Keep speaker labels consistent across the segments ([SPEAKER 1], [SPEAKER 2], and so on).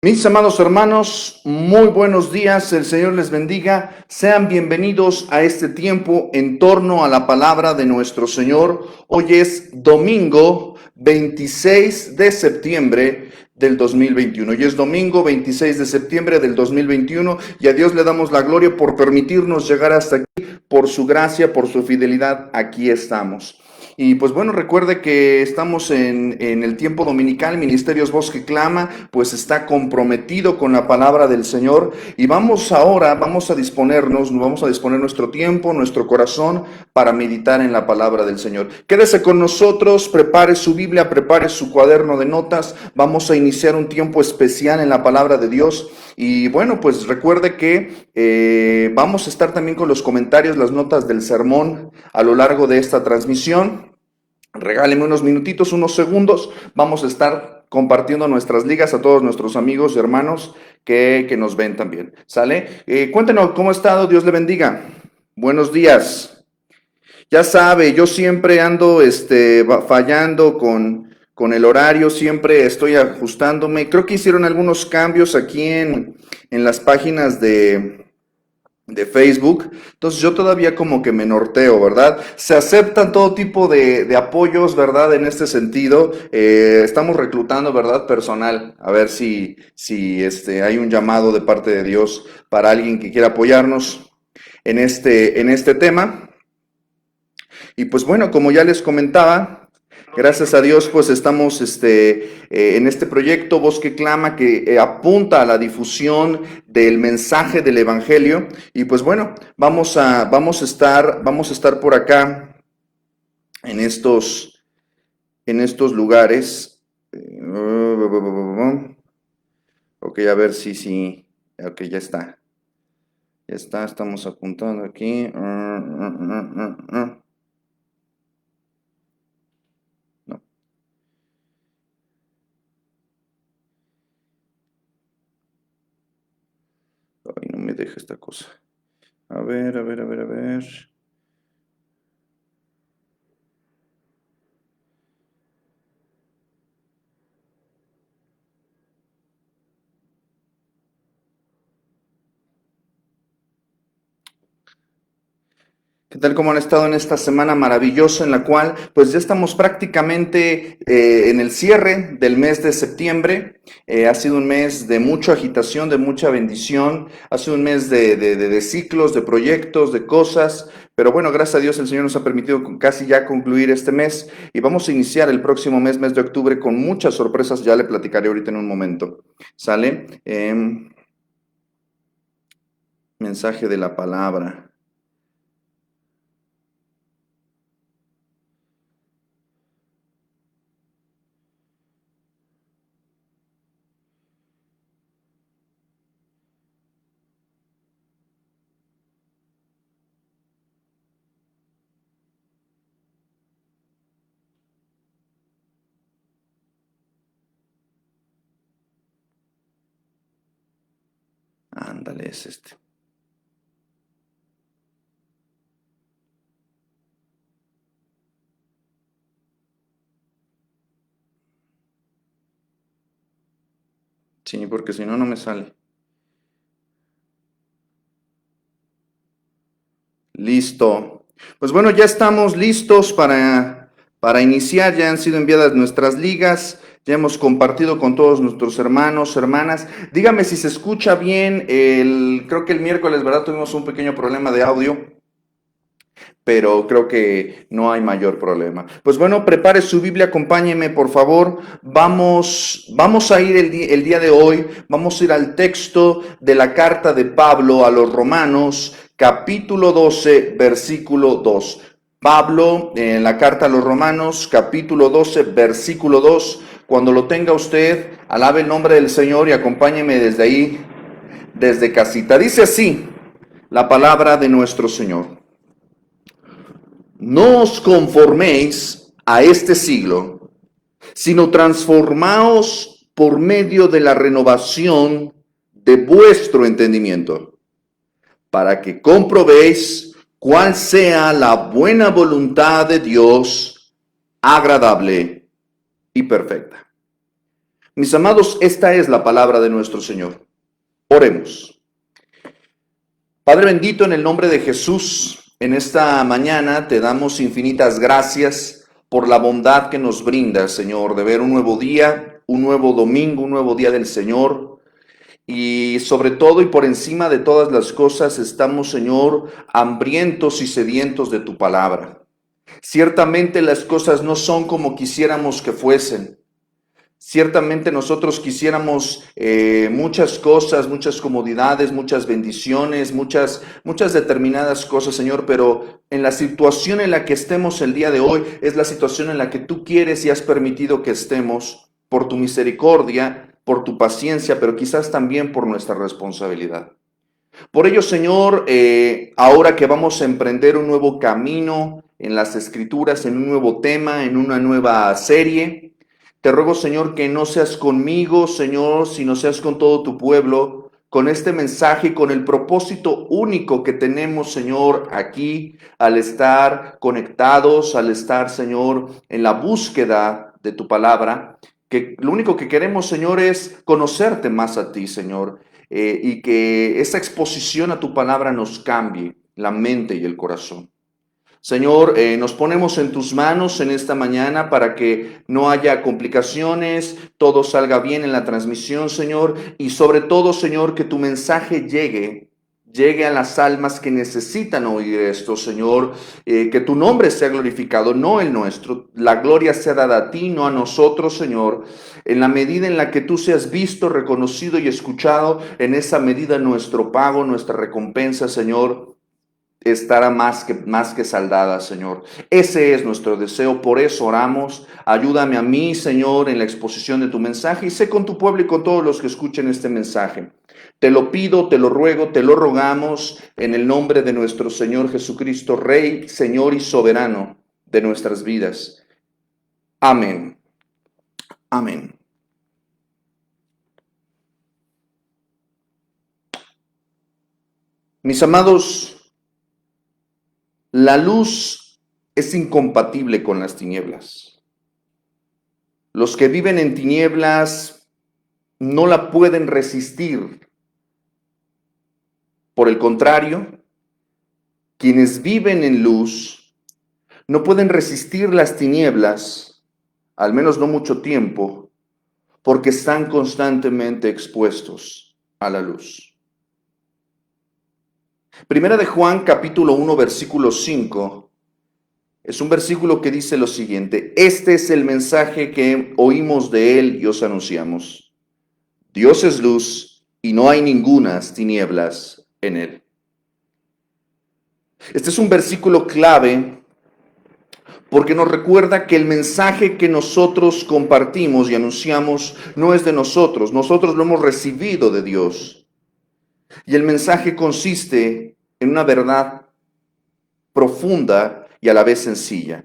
[SPEAKER 1] Mis amados hermanos, muy buenos días, el Señor les bendiga. Sean bienvenidos a este tiempo en torno a la palabra de nuestro Señor. Hoy es domingo 26 de septiembre del 2021. Hoy es domingo 26 de septiembre del 2021 y a Dios le damos la gloria por permitirnos llegar hasta aquí, por su gracia, por su fidelidad. Aquí estamos. Y pues bueno, recuerde que estamos en el tiempo dominical, Ministerios Voz que Clama, pues está comprometido con la palabra del Señor. Y vamos a disponer nuestro tiempo, nuestro corazón para meditar en la palabra del Señor. Quédese con nosotros, prepare su Biblia, prepare su cuaderno de notas. Vamos a iniciar un tiempo especial en la palabra de Dios. Y bueno, pues recuerde que vamos a estar también con los comentarios, las notas del sermón a lo largo de esta transmisión. Regáleme unos minutitos, unos segundos. Vamos a estar compartiendo nuestras ligas a todos nuestros amigos y hermanos que nos ven también. ¿Sale? Cuéntenos cómo ha estado. Dios le bendiga. Buenos días. Ya sabe, yo siempre ando fallando con el horario, siempre estoy ajustándome. Creo que hicieron algunos cambios aquí en las páginas de Facebook, entonces yo todavía como que me norteo, ¿verdad? Se aceptan todo tipo de apoyos, ¿verdad? En este sentido, estamos reclutando, ¿verdad? Personal, a ver si hay un llamado de parte de Dios para alguien que quiera apoyarnos en este tema. Y pues bueno, como ya les comentaba, gracias a Dios, pues estamos en este proyecto Voz que Clama que apunta a la difusión del mensaje del Evangelio. Y pues bueno, vamos a estar por acá en estos lugares. Ok, a ver si. Ok, ya está. Ya está, estamos apuntando aquí. No. Ay, no me deja esta cosa. A ver. ¿Qué tal cómo han estado en esta semana maravillosa en la cual pues ya estamos prácticamente en el cierre del mes de septiembre? Ha sido un mes de mucha agitación, de mucha bendición, ha sido un mes de ciclos, de proyectos, de cosas, pero bueno, gracias a Dios el Señor nos ha permitido casi ya concluir este mes y vamos a iniciar el próximo mes de octubre con muchas sorpresas, ya le platicaré ahorita en un momento. ¿Sale? Mensaje de la palabra. Ándale, es este. Sí, porque si no, no me sale. Listo. Pues bueno, ya estamos listos para iniciar. Ya han sido enviadas nuestras ligas. Ya hemos compartido con todos nuestros hermanos, hermanas. Dígame si se escucha bien. Creo que el miércoles, ¿verdad? Tuvimos un pequeño problema de audio, pero creo que no hay mayor problema. Pues bueno, prepare su Biblia, acompáñeme por favor. Vamos a ir el día de hoy, vamos a ir al texto de la carta de Pablo a los Romanos, capítulo 12, versículo 2. Pablo, en la carta a los Romanos, capítulo 12, versículo 2. Cuando lo tenga usted, alabe el nombre del Señor y acompáñeme desde ahí, desde casita. Dice así la palabra de nuestro Señor. No os conforméis a este siglo, sino transformaos por medio de la renovación de vuestro entendimiento, para que comprobéis cuál sea la buena voluntad de Dios, agradable y perfecta. Mis amados, esta es la palabra de nuestro Señor. Oremos. Padre bendito, en el nombre de Jesús, en esta mañana te damos infinitas gracias por la bondad que nos brinda, Señor, de ver un nuevo día, un nuevo domingo, un nuevo día del Señor. Y sobre todo y por encima de todas las cosas estamos, Señor, hambrientos y sedientos de tu palabra. Ciertamente las cosas no son como quisiéramos que fuesen. Ciertamente nosotros quisiéramos muchas cosas, muchas comodidades, muchas bendiciones, muchas determinadas cosas, Señor, pero en la situación en la que estemos el día de hoy es la situación en la que tú quieres y has permitido que estemos por tu misericordia, por tu paciencia, pero quizás también por nuestra responsabilidad. Por ello, Señor, ahora que vamos a emprender un nuevo camino en las Escrituras, en un nuevo tema, en una nueva serie, te ruego, Señor, que no seas conmigo, Señor, sino seas con todo tu pueblo, con este mensaje y con el propósito único que tenemos, Señor, aquí, al estar conectados, al estar, Señor, en la búsqueda de tu palabra, que lo único que queremos, Señor, es conocerte más a ti, Señor, y que esa exposición a tu palabra nos cambie la mente y el corazón. Señor, nos ponemos en tus manos en esta mañana para que no haya complicaciones, todo salga bien en la transmisión, Señor, y sobre todo, Señor, que tu mensaje llegue a las almas que necesitan oír esto, Señor, que tu nombre sea glorificado, no el nuestro, la gloria sea dada a ti, no a nosotros, Señor, en la medida en la que tú seas visto, reconocido y escuchado, en esa medida nuestro pago, nuestra recompensa, Señor, estará más que saldada, Señor. Ese es nuestro deseo, por eso oramos. Ayúdame a mí, Señor, en la exposición de tu mensaje y sé con tu pueblo y con todos los que escuchen este mensaje. Te lo pido, te lo ruego, te lo rogamos en el nombre de nuestro Señor Jesucristo, Rey, Señor y soberano de nuestras vidas. Amén. Amén. Mis amados, la luz es incompatible con las tinieblas. Los que viven en tinieblas no la pueden resistir. Por el contrario, quienes viven en luz no pueden resistir las tinieblas, al menos no mucho tiempo, porque están constantemente expuestos a la luz. Primera de Juan, capítulo 1, versículo 5, es un versículo que dice lo siguiente: este es el mensaje que oímos de él y os anunciamos. Dios es luz y no hay ningunas tinieblas en él. Este es un versículo clave porque nos recuerda que el mensaje que nosotros compartimos y anunciamos no es de nosotros, nosotros lo hemos recibido de Dios. Y el mensaje consiste en una verdad profunda y a la vez sencilla.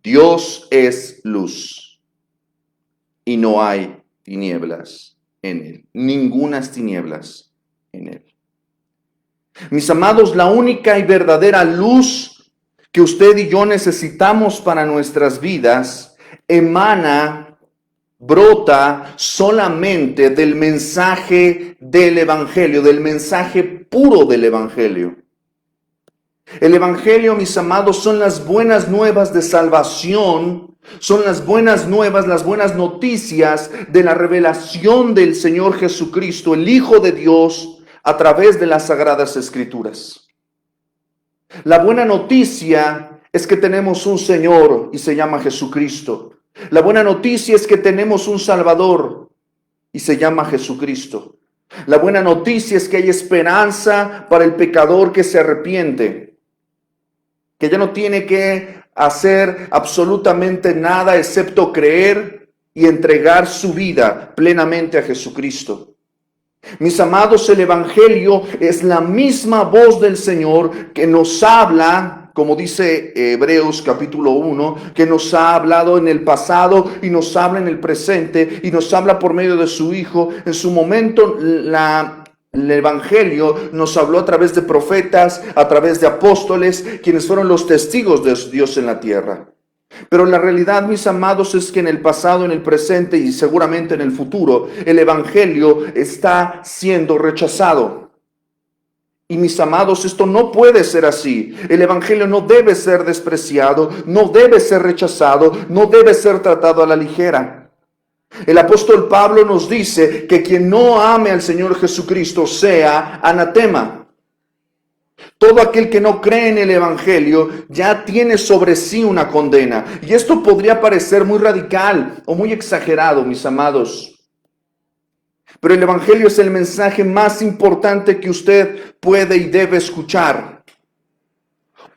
[SPEAKER 1] Dios es luz y no hay tinieblas en él, ningunas tinieblas en él. Mis amados, la única y verdadera luz que usted y yo necesitamos para nuestras vidas brota solamente del mensaje del Evangelio, del mensaje puro del Evangelio. El Evangelio, mis amados, son las buenas nuevas de salvación, son las buenas nuevas, las buenas noticias de la revelación del Señor Jesucristo, el Hijo de Dios, a través de las Sagradas Escrituras. La buena noticia es que tenemos un Señor y se llama Jesucristo. La buena noticia es que tenemos un Salvador y se llama Jesucristo. La buena noticia es que hay esperanza para el pecador que se arrepiente, que ya no tiene que hacer absolutamente nada excepto creer y entregar su vida plenamente a Jesucristo. Mis amados, el Evangelio es la misma voz del Señor que nos habla, como dice Hebreos capítulo 1, que nos ha hablado en el pasado y nos habla en el presente y nos habla por medio de su Hijo. En su momento el Evangelio nos habló a través de profetas, a través de apóstoles, quienes fueron los testigos de Dios en la tierra. Pero la realidad, mis amados, es que en el pasado, en el presente y seguramente en el futuro, el evangelio está siendo rechazado. Y mis amados, esto no puede ser así. El evangelio no debe ser despreciado, no debe ser rechazado, no debe ser tratado a la ligera. El apóstol Pablo nos dice que quien no ame al Señor Jesucristo sea anatema. Todo aquel que no cree en el evangelio ya tiene sobre sí una condena. Y esto podría parecer muy radical o muy exagerado, mis amados. Pero el evangelio es el mensaje más importante que usted puede y debe escuchar.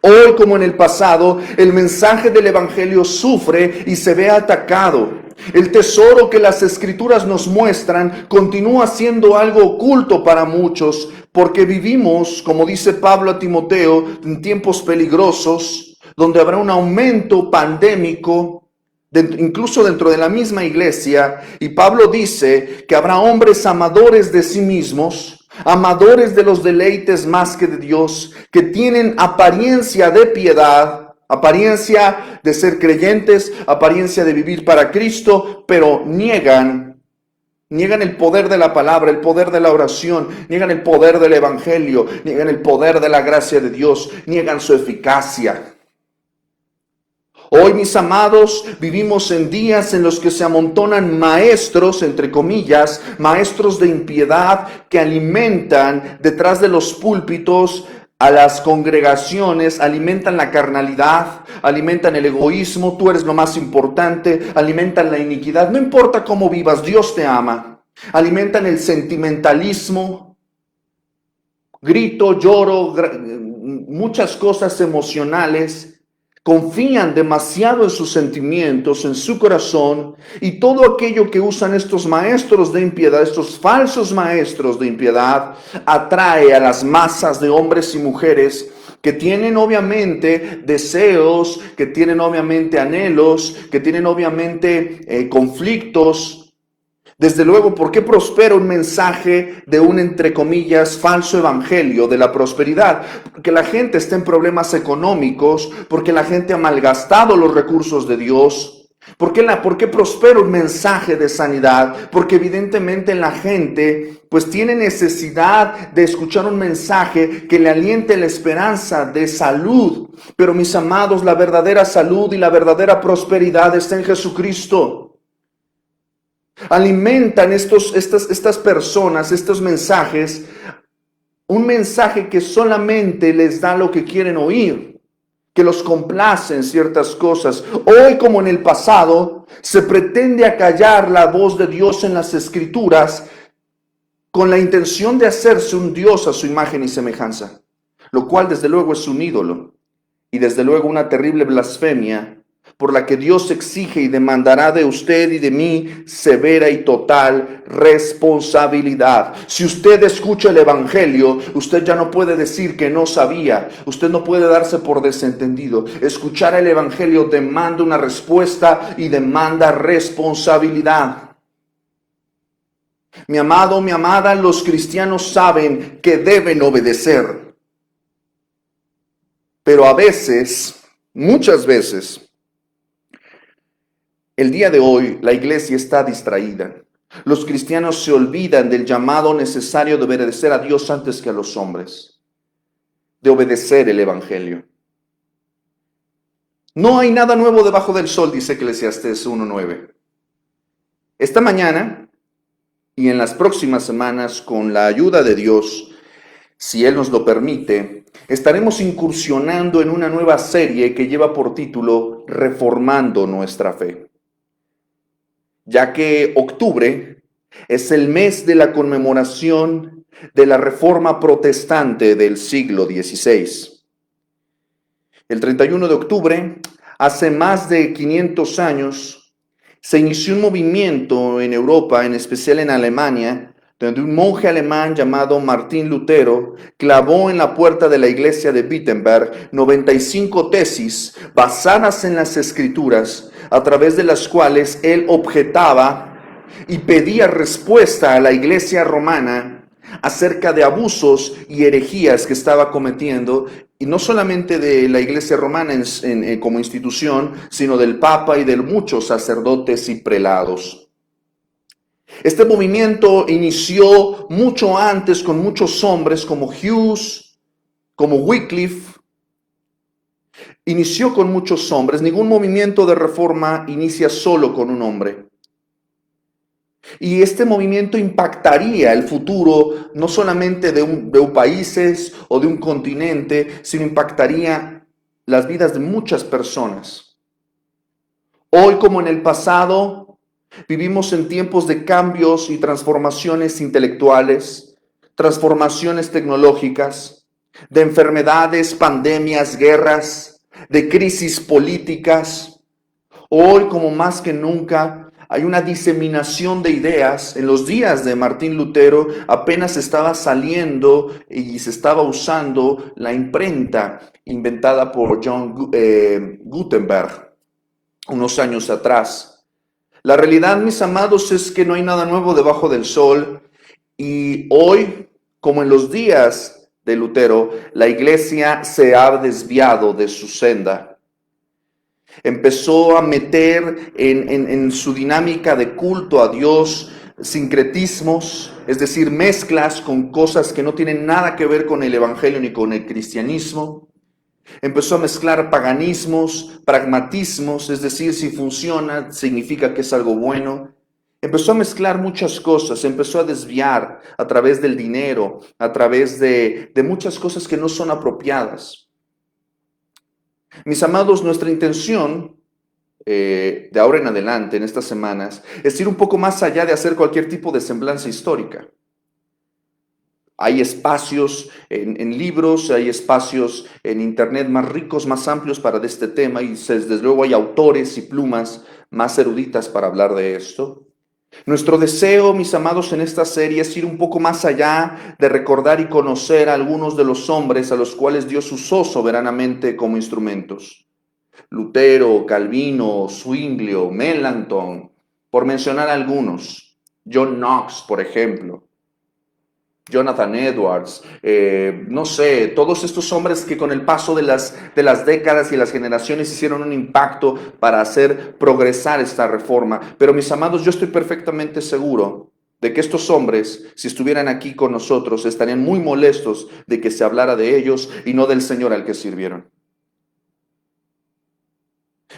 [SPEAKER 1] Hoy, como en el pasado, el mensaje del evangelio sufre y se ve atacado. El tesoro que las escrituras nos muestran continúa siendo algo oculto para muchos, porque vivimos, como dice Pablo a Timoteo, en tiempos peligrosos, donde habrá un aumento pandémico, incluso dentro de la misma iglesia. Y Pablo dice que habrá hombres amadores de sí mismos, amadores de los deleites más que de Dios, que tienen apariencia de piedad, apariencia de ser creyentes, apariencia de vivir para Cristo, pero niegan el poder de la palabra, el poder de la oración, niegan el poder del evangelio, niegan el poder de la gracia de Dios, niegan su eficacia. Hoy, mis amados, vivimos en días en los que se amontonan maestros, entre comillas, maestros de impiedad que alimentan detrás de los púlpitos a las congregaciones, alimentan la carnalidad, alimentan el egoísmo, tú eres lo más importante, alimentan la iniquidad, no importa cómo vivas, Dios te ama, alimentan el sentimentalismo, grito, lloro, muchas cosas emocionales. Confían demasiado en sus sentimientos, en su corazón, y todo aquello que usan estos maestros de impiedad, estos falsos maestros de impiedad, atrae a las masas de hombres y mujeres que tienen obviamente deseos, que tienen obviamente anhelos, que tienen obviamente conflictos. Desde luego, ¿por qué prospera un mensaje de un, entre comillas, falso evangelio de la prosperidad? Porque la gente está en problemas económicos, porque la gente ha malgastado los recursos de Dios. ¿Por qué prospera un mensaje de sanidad? Porque evidentemente la gente pues tiene necesidad de escuchar un mensaje que le aliente la esperanza de salud. Pero mis amados, la verdadera salud y la verdadera prosperidad está en Jesucristo. Alimentan estas personas, estos mensajes, un mensaje que solamente les da lo que quieren oír, que los complace en ciertas cosas. Hoy, como en el pasado, se pretende acallar la voz de Dios en las Escrituras con la intención de hacerse un Dios a su imagen y semejanza, lo cual desde luego es un ídolo y desde luego una terrible blasfemia, por la que Dios exige y demandará de usted y de mí severa y total responsabilidad. Si usted escucha el evangelio, usted ya no puede decir que no sabía, usted no puede darse por desentendido. Escuchar el evangelio demanda una respuesta y demanda responsabilidad. Mi amado, mi amada, los cristianos saben que deben obedecer, pero a veces, muchas veces, el día de hoy la iglesia está distraída. Los cristianos se olvidan del llamado necesario de obedecer a Dios antes que a los hombres, de obedecer el evangelio. No hay nada nuevo debajo del sol, dice Eclesiastés 1:9. Esta mañana y en las próximas semanas, con la ayuda de Dios, si Él nos lo permite, estaremos incursionando en una nueva serie que lleva por título Reformando nuestra fe. Ya que octubre es el mes de la conmemoración de la Reforma Protestante del siglo XVI. El 31 de octubre, hace más de 500 años, se inició un movimiento en Europa, en especial en Alemania, donde un monje alemán llamado Martín Lutero clavó en la puerta de la iglesia de Wittenberg 95 tesis basadas en las Escrituras, a través de las cuales él objetaba y pedía respuesta a la iglesia romana acerca de abusos y herejías que estaba cometiendo y no solamente de la Iglesia romana como institución, sino del Papa y de muchos sacerdotes y prelados. Este movimiento inició mucho antes con muchos hombres como Hughes, como Wycliffe. Inició con muchos hombres. Ningún movimiento de reforma inicia solo con un hombre. Y este movimiento impactaría el futuro no solamente de países o de un continente, sino impactaría las vidas de muchas personas. Hoy, como en el pasado, vivimos en tiempos de cambios y transformaciones intelectuales, transformaciones tecnológicas, de enfermedades, pandemias, guerras, de crisis políticas. Hoy, como más que nunca, hay una diseminación de ideas. En los días de Martín Lutero apenas estaba saliendo y se estaba usando la imprenta inventada por John Gutenberg unos años atrás. La realidad, mis amados, es que no hay nada nuevo debajo del sol, y hoy, como en los días de Lutero, la iglesia se ha desviado de su senda. Empezó a meter en su dinámica de culto a Dios sincretismos, es decir, mezclas con cosas que no tienen nada que ver con el evangelio ni con el cristianismo. Empezó a mezclar paganismos, pragmatismos, es decir, si funciona significa que es algo bueno. Empezó a mezclar muchas cosas, empezó a desviar a través del dinero, a través de muchas cosas que no son apropiadas. Mis amados, nuestra intención de ahora en adelante, en estas semanas, es ir un poco más allá de hacer cualquier tipo de semblanza histórica. Hay espacios en libros, hay espacios en internet más ricos, más amplios para este tema, y desde luego hay autores y plumas más eruditas para hablar de esto. Nuestro deseo, mis amados, en esta serie es ir un poco más allá de recordar y conocer a algunos de los hombres a los cuales Dios usó soberanamente como instrumentos. Lutero, Calvino, Zwinglio, Melanchthon, por mencionar algunos. John Knox, por ejemplo. Jonathan Edwards, no sé, todos estos hombres que con el paso de las décadas y las generaciones hicieron un impacto para hacer progresar esta reforma. Pero mis amados, yo estoy perfectamente seguro de que estos hombres, si estuvieran aquí con nosotros, estarían muy molestos de que se hablara de ellos y no del Señor al que sirvieron.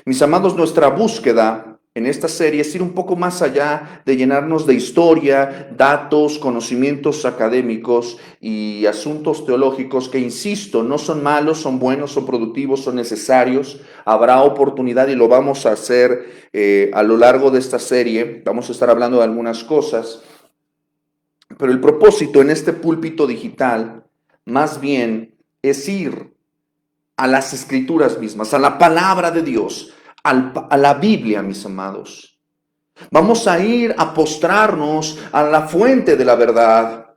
[SPEAKER 1] Mis amados, nuestra búsqueda en esta serie es ir un poco más allá de llenarnos de historia, datos, conocimientos académicos y asuntos teológicos que, insisto, no son malos, son buenos, son productivos, son necesarios. Habrá oportunidad y lo vamos a hacer a lo largo de esta serie. Vamos a estar hablando de algunas cosas. Pero el propósito en este púlpito digital, más bien, es ir a las escrituras mismas, a la palabra de Dios, a la Biblia, mis amados. Vamos a ir a postrarnos a la fuente de la verdad,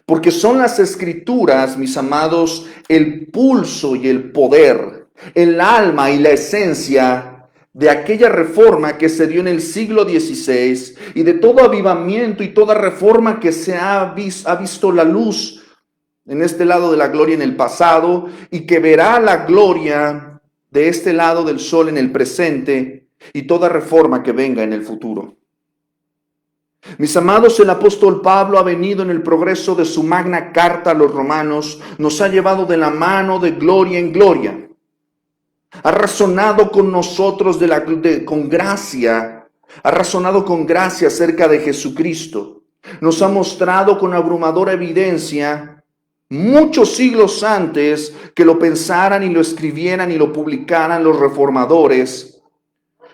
[SPEAKER 1] porque son las escrituras, mis amados, el pulso y el poder, el alma y la esencia de aquella reforma que se dio en el siglo XVI y de todo avivamiento y toda reforma que se ha visto la luz en este lado de la gloria en el pasado y que verá la gloria de este lado del sol en el presente y toda reforma que venga en el futuro. Mis amados, el apóstol Pablo ha venido en el progreso de su magna carta a los romanos, nos ha llevado de la mano de gloria en gloria. Ha razonado con nosotros con gracia, ha razonado con gracia acerca de Jesucristo. Nos ha mostrado con abrumadora evidencia muchos siglos antes que lo pensaran y lo escribieran y lo publicaran los reformadores.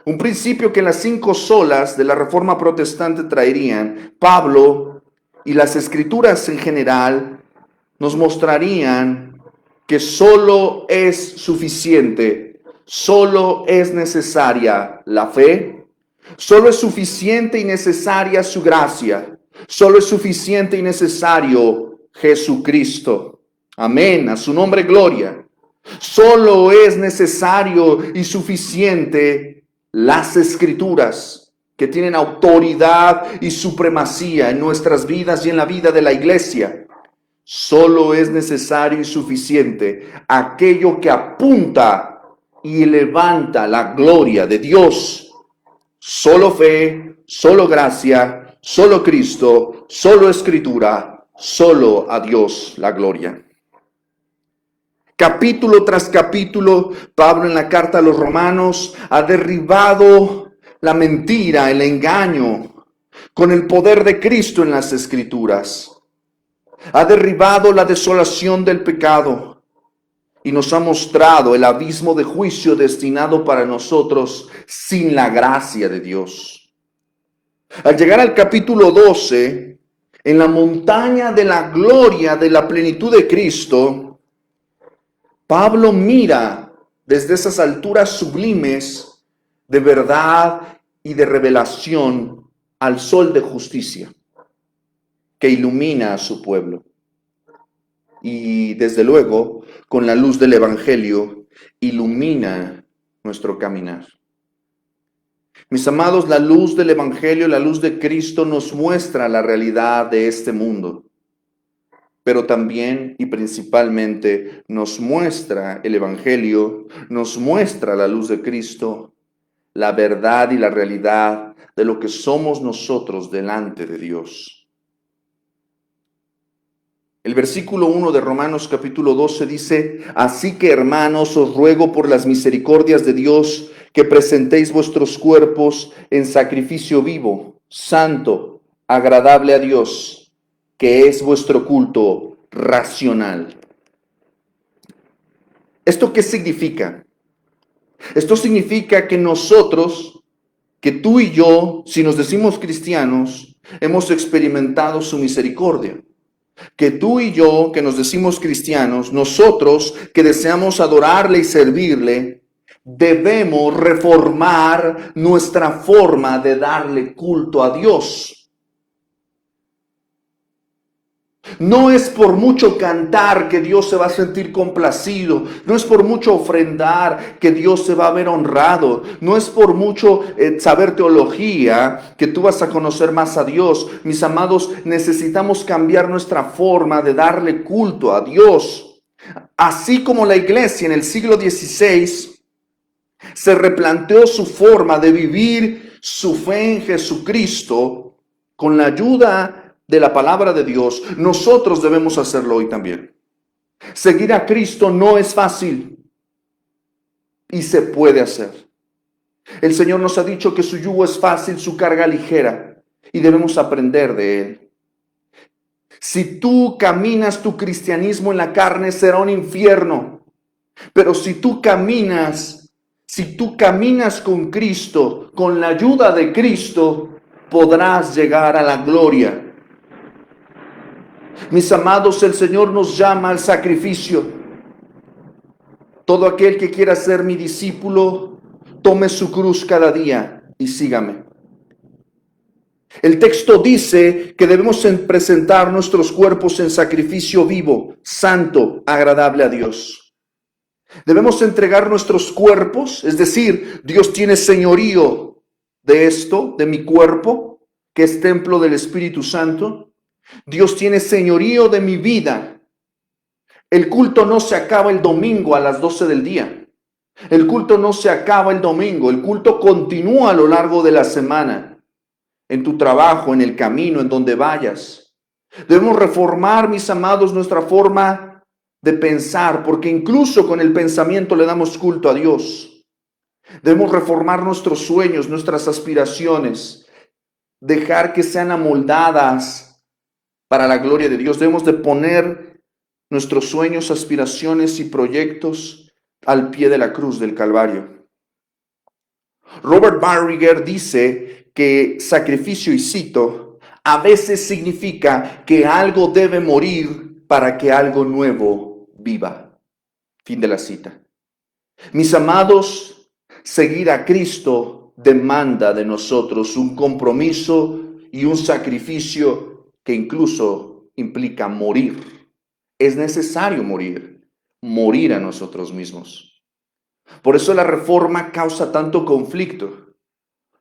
[SPEAKER 1] Un principio que las 5 solas de la reforma protestante traerían. Pablo y las escrituras en general nos mostrarían que solo es suficiente, solo es necesaria la fe, solo es suficiente y necesaria su gracia, solo es suficiente y necesario Jesucristo. Amén, a su nombre gloria. Solo es necesario y suficiente las escrituras que tienen autoridad y supremacía en nuestras vidas y en la vida de la iglesia. Solo es necesario y suficiente aquello que apunta y levanta la gloria de Dios. Solo fe, solo gracia, solo Cristo, solo Escritura, solo a Dios la gloria. Capítulo tras capítulo, Pablo en la carta a los Romanos ha derribado la mentira, el engaño, con el poder de Cristo en las Escrituras. Ha derribado la desolación del pecado y nos ha mostrado el abismo de juicio destinado para nosotros sin la gracia de Dios. Al llegar al capítulo 12, en la montaña de la gloria de la plenitud de Cristo, Pablo mira desde esas alturas sublimes de verdad y de revelación al sol de justicia que ilumina a su pueblo. Y desde luego, con la luz del Evangelio, ilumina nuestro caminar. Mis amados, la luz del Evangelio, la luz de Cristo nos muestra la realidad de este mundo. Pero también y principalmente nos muestra el Evangelio, nos muestra la luz de Cristo, la verdad y la realidad de lo que somos nosotros delante de Dios. El versículo 1 de Romanos capítulo 12 dice: así que, hermanos, os ruego por las misericordias de Dios que presentéis vuestros cuerpos en sacrificio vivo, santo, agradable a Dios, que es vuestro culto racional. ¿Esto qué significa? Esto significa que nosotros, que tú y yo, si nos decimos cristianos, hemos experimentado su misericordia. Que tú y yo, que nos decimos cristianos, nosotros que deseamos adorarle y servirle, debemos reformar nuestra forma de darle culto a Dios. No es por mucho cantar que Dios se va a sentir complacido. No es por mucho ofrendar que Dios se va a ver honrado. No es por mucho saber teología que tú vas a conocer más a Dios. Mis amados, necesitamos cambiar nuestra forma de darle culto a Dios. Así como la iglesia en el siglo XVI se replanteó su forma de vivir su fe en Jesucristo con la ayuda de la palabra de Dios, nosotros debemos hacerlo hoy también. Seguir a Cristo no es fácil y se puede hacer. El Señor nos ha dicho que su yugo es fácil, su carga ligera, y debemos aprender de Él. Si tú caminas tu cristianismo en la carne, será un infierno. Pero si tú caminas con Cristo, con la ayuda de Cristo, podrás llegar a la gloria. Mis amados, el Señor nos llama al sacrificio. Todo aquel que quiera ser mi discípulo, tome su cruz cada día y sígame. El texto dice que debemos presentar nuestros cuerpos en sacrificio vivo, santo, agradable a Dios. Debemos entregar nuestros cuerpos, es decir, Dios tiene señorío de esto, de mi cuerpo, que es templo del Espíritu Santo. Dios tiene señorío de mi vida. El culto no se acaba el domingo a las 12 del día. El culto no se acaba el domingo. El culto continúa a lo largo de la semana. En tu trabajo, en el camino, en donde vayas. Debemos reformar, mis amados, nuestra forma de pensar, porque incluso con el pensamiento le damos culto a Dios. Debemos reformar nuestros sueños, nuestras aspiraciones. Dejar que sean amoldadas para la gloria de Dios. Debemos de poner nuestros sueños, aspiraciones y proyectos al pie de la cruz del Calvario. Robert Barriger dice que sacrificio, y cito, a veces significa que algo debe morir para que algo nuevo viva. Fin de la cita. Mis amados, seguir a Cristo demanda de nosotros un compromiso y un sacrificio que incluso implica morir. Es necesario morir a nosotros mismos. Por eso la reforma causa tanto conflicto,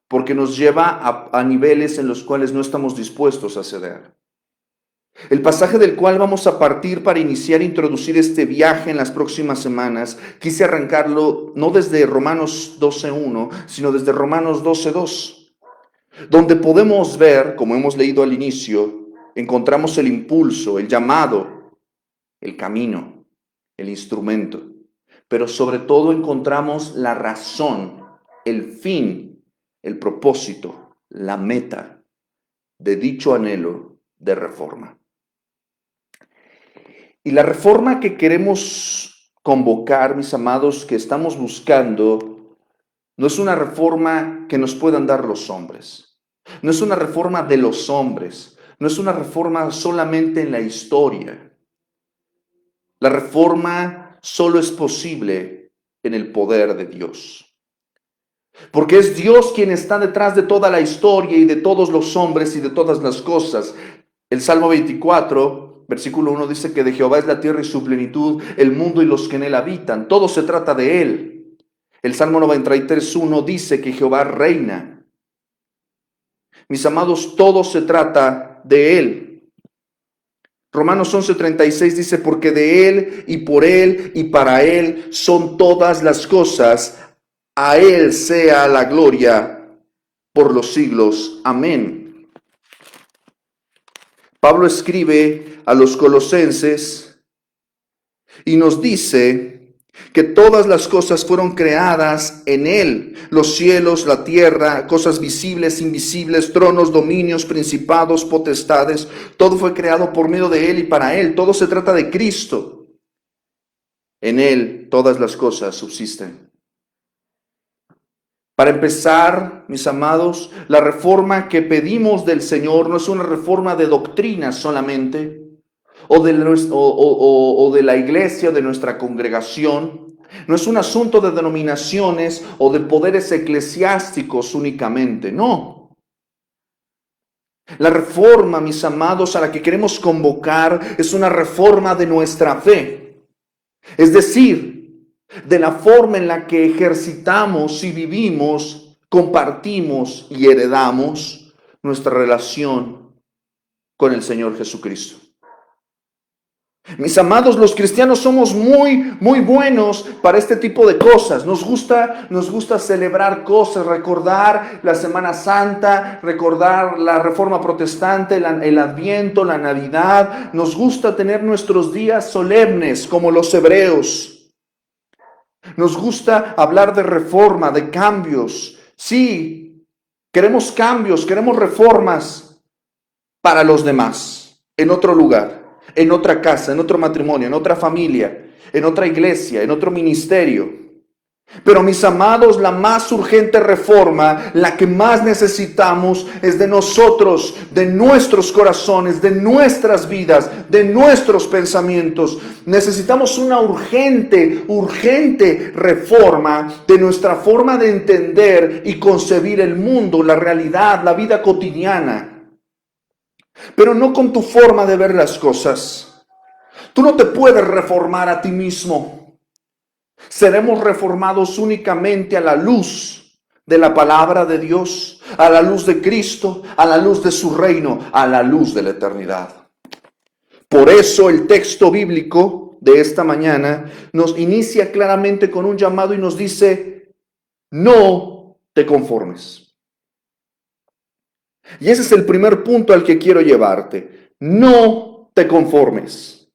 [SPEAKER 1] porque nos lleva a niveles en los cuales no estamos dispuestos a ceder. El pasaje del cual vamos a partir para iniciar e introducir este viaje en las próximas semanas, quise arrancarlo no desde Romanos 12:1, sino desde Romanos 12:2, donde podemos ver, como hemos leído al inicio, encontramos el impulso, el llamado, el camino, el instrumento, pero sobre todo encontramos la razón, el fin, el propósito, la meta de dicho anhelo de reforma. Y la reforma que queremos convocar, mis amados, que estamos buscando, no es una reforma que nos puedan dar los hombres. No es una reforma de los hombres. No es una reforma solamente en la historia. La reforma solo es posible en el poder de Dios. Porque es Dios quien está detrás de toda la historia y de todos los hombres y de todas las cosas. El Salmo 24, versículo 1 dice que de Jehová es la tierra y su plenitud, el mundo y los que en él habitan. Todo se trata de él. El Salmo 93:1 dice que Jehová reina. Mis amados, todo se trata de él. Romanos 11:36 dice, porque de él y para él son todas las cosas. A él sea la gloria por los siglos. Amén. Pablo escribe a los colosenses y nos dice que todas las cosas fueron creadas en él, los cielos, la tierra, cosas visibles, invisibles, tronos, dominios, principados, potestades, todo fue creado por medio de él y para él. Todo se trata de Cristo. En él todas las cosas subsisten. Para empezar, mis amados, la reforma que pedimos del Señor no es una reforma de doctrina solamente, o de la iglesia, o de nuestra congregación. No es un asunto de denominaciones o de poderes eclesiásticos únicamente, no. La reforma, mis amados, a la que queremos convocar es una reforma de nuestra fe. Es decir, de la forma en la que ejercitamos y vivimos, compartimos y heredamos nuestra relación con el Señor Jesucristo. Mis amados, los cristianos somos muy buenos para este tipo de cosas. Nos gusta celebrar cosas, recordar la Semana Santa, recordar la Reforma Protestante, el Adviento, la Navidad. Nos gusta tener nuestros días solemnes como los hebreos. Nos gusta hablar de reforma, de cambios. Sí, queremos cambios, queremos reformas para los demás, en otro lugar, en otra casa, en otro matrimonio, en otra familia, en otra iglesia, en otro ministerio. Pero mis amados, la más urgente reforma, la que más necesitamos es de nosotros, de nuestros corazones, de nuestras vidas, de nuestros pensamientos. Necesitamos una urgente reforma de nuestra forma de entender y concebir el mundo, la realidad, la vida cotidiana. Pero no con tu forma de ver las cosas. Tú no te puedes reformar a ti mismo. Seremos reformados únicamente a la luz de la palabra de Dios, a la luz de Cristo, a la luz de su reino, a la luz de la eternidad. Por eso el texto bíblico de esta mañana nos inicia claramente con un llamado y nos dice, no te conformes. Y ese es el primer punto al que quiero llevarte. No te conformes.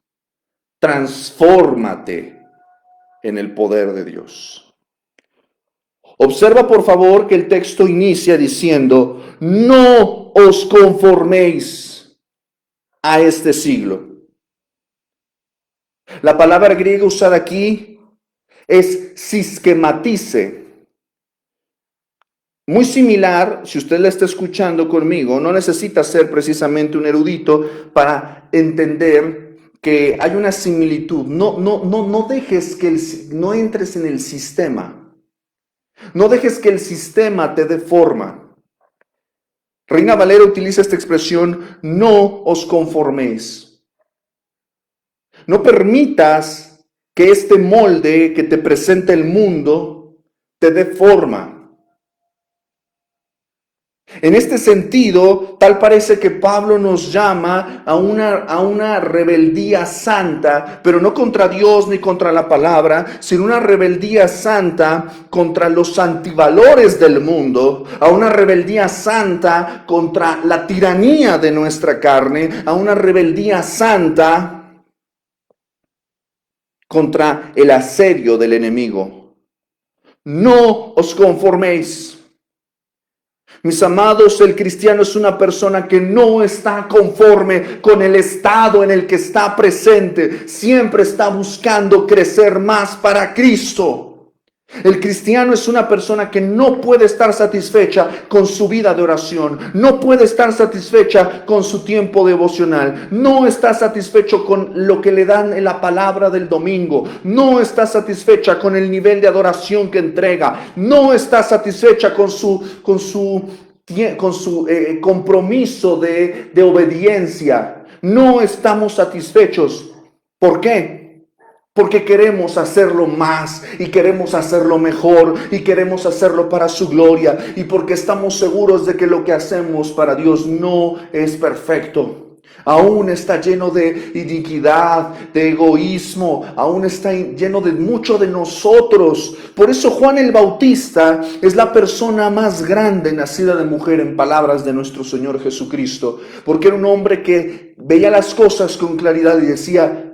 [SPEAKER 1] Transfórmate en el poder de Dios. Observa por favor que el texto inicia diciendo, no os conforméis a este siglo. La palabra griega usada aquí es siskematice. Muy similar, si usted la está escuchando conmigo, no necesita ser precisamente un erudito para entender que hay una similitud. No dejes que no entres en el sistema. No dejes que el sistema te dé forma. Reina Valera utiliza esta expresión, no os conforméis. No permitas que este molde que te presenta el mundo te dé forma. En este sentido, tal parece que Pablo nos llama a una rebeldía santa, pero no contra Dios ni contra la palabra, sino una rebeldía santa contra los antivalores del mundo, a una rebeldía santa contra la tiranía de nuestra carne, a una rebeldía santa contra el asedio del enemigo. No os conforméis. Mis amados, el cristiano es una persona que no está conforme con el estado en el que está presente. Siempre está buscando crecer más para Cristo. El cristiano es una persona que no puede estar satisfecha con su vida de oración, no puede estar satisfecha con su tiempo devocional, no está satisfecho con lo que le dan en la palabra del domingo, no está satisfecha con el nivel de adoración que entrega, no está satisfecha con su compromiso de obediencia. No estamos satisfechos. ¿Por qué? Porque queremos hacerlo más y queremos hacerlo mejor y queremos hacerlo para su gloria, y porque estamos seguros de que lo que hacemos para Dios no es perfecto. Aún está lleno de iniquidad, de egoísmo, aún está lleno de mucho de nosotros. Por eso Juan el Bautista es la persona más grande nacida de mujer, en palabras de nuestro Señor Jesucristo, porque era un hombre que veía las cosas con claridad y decía: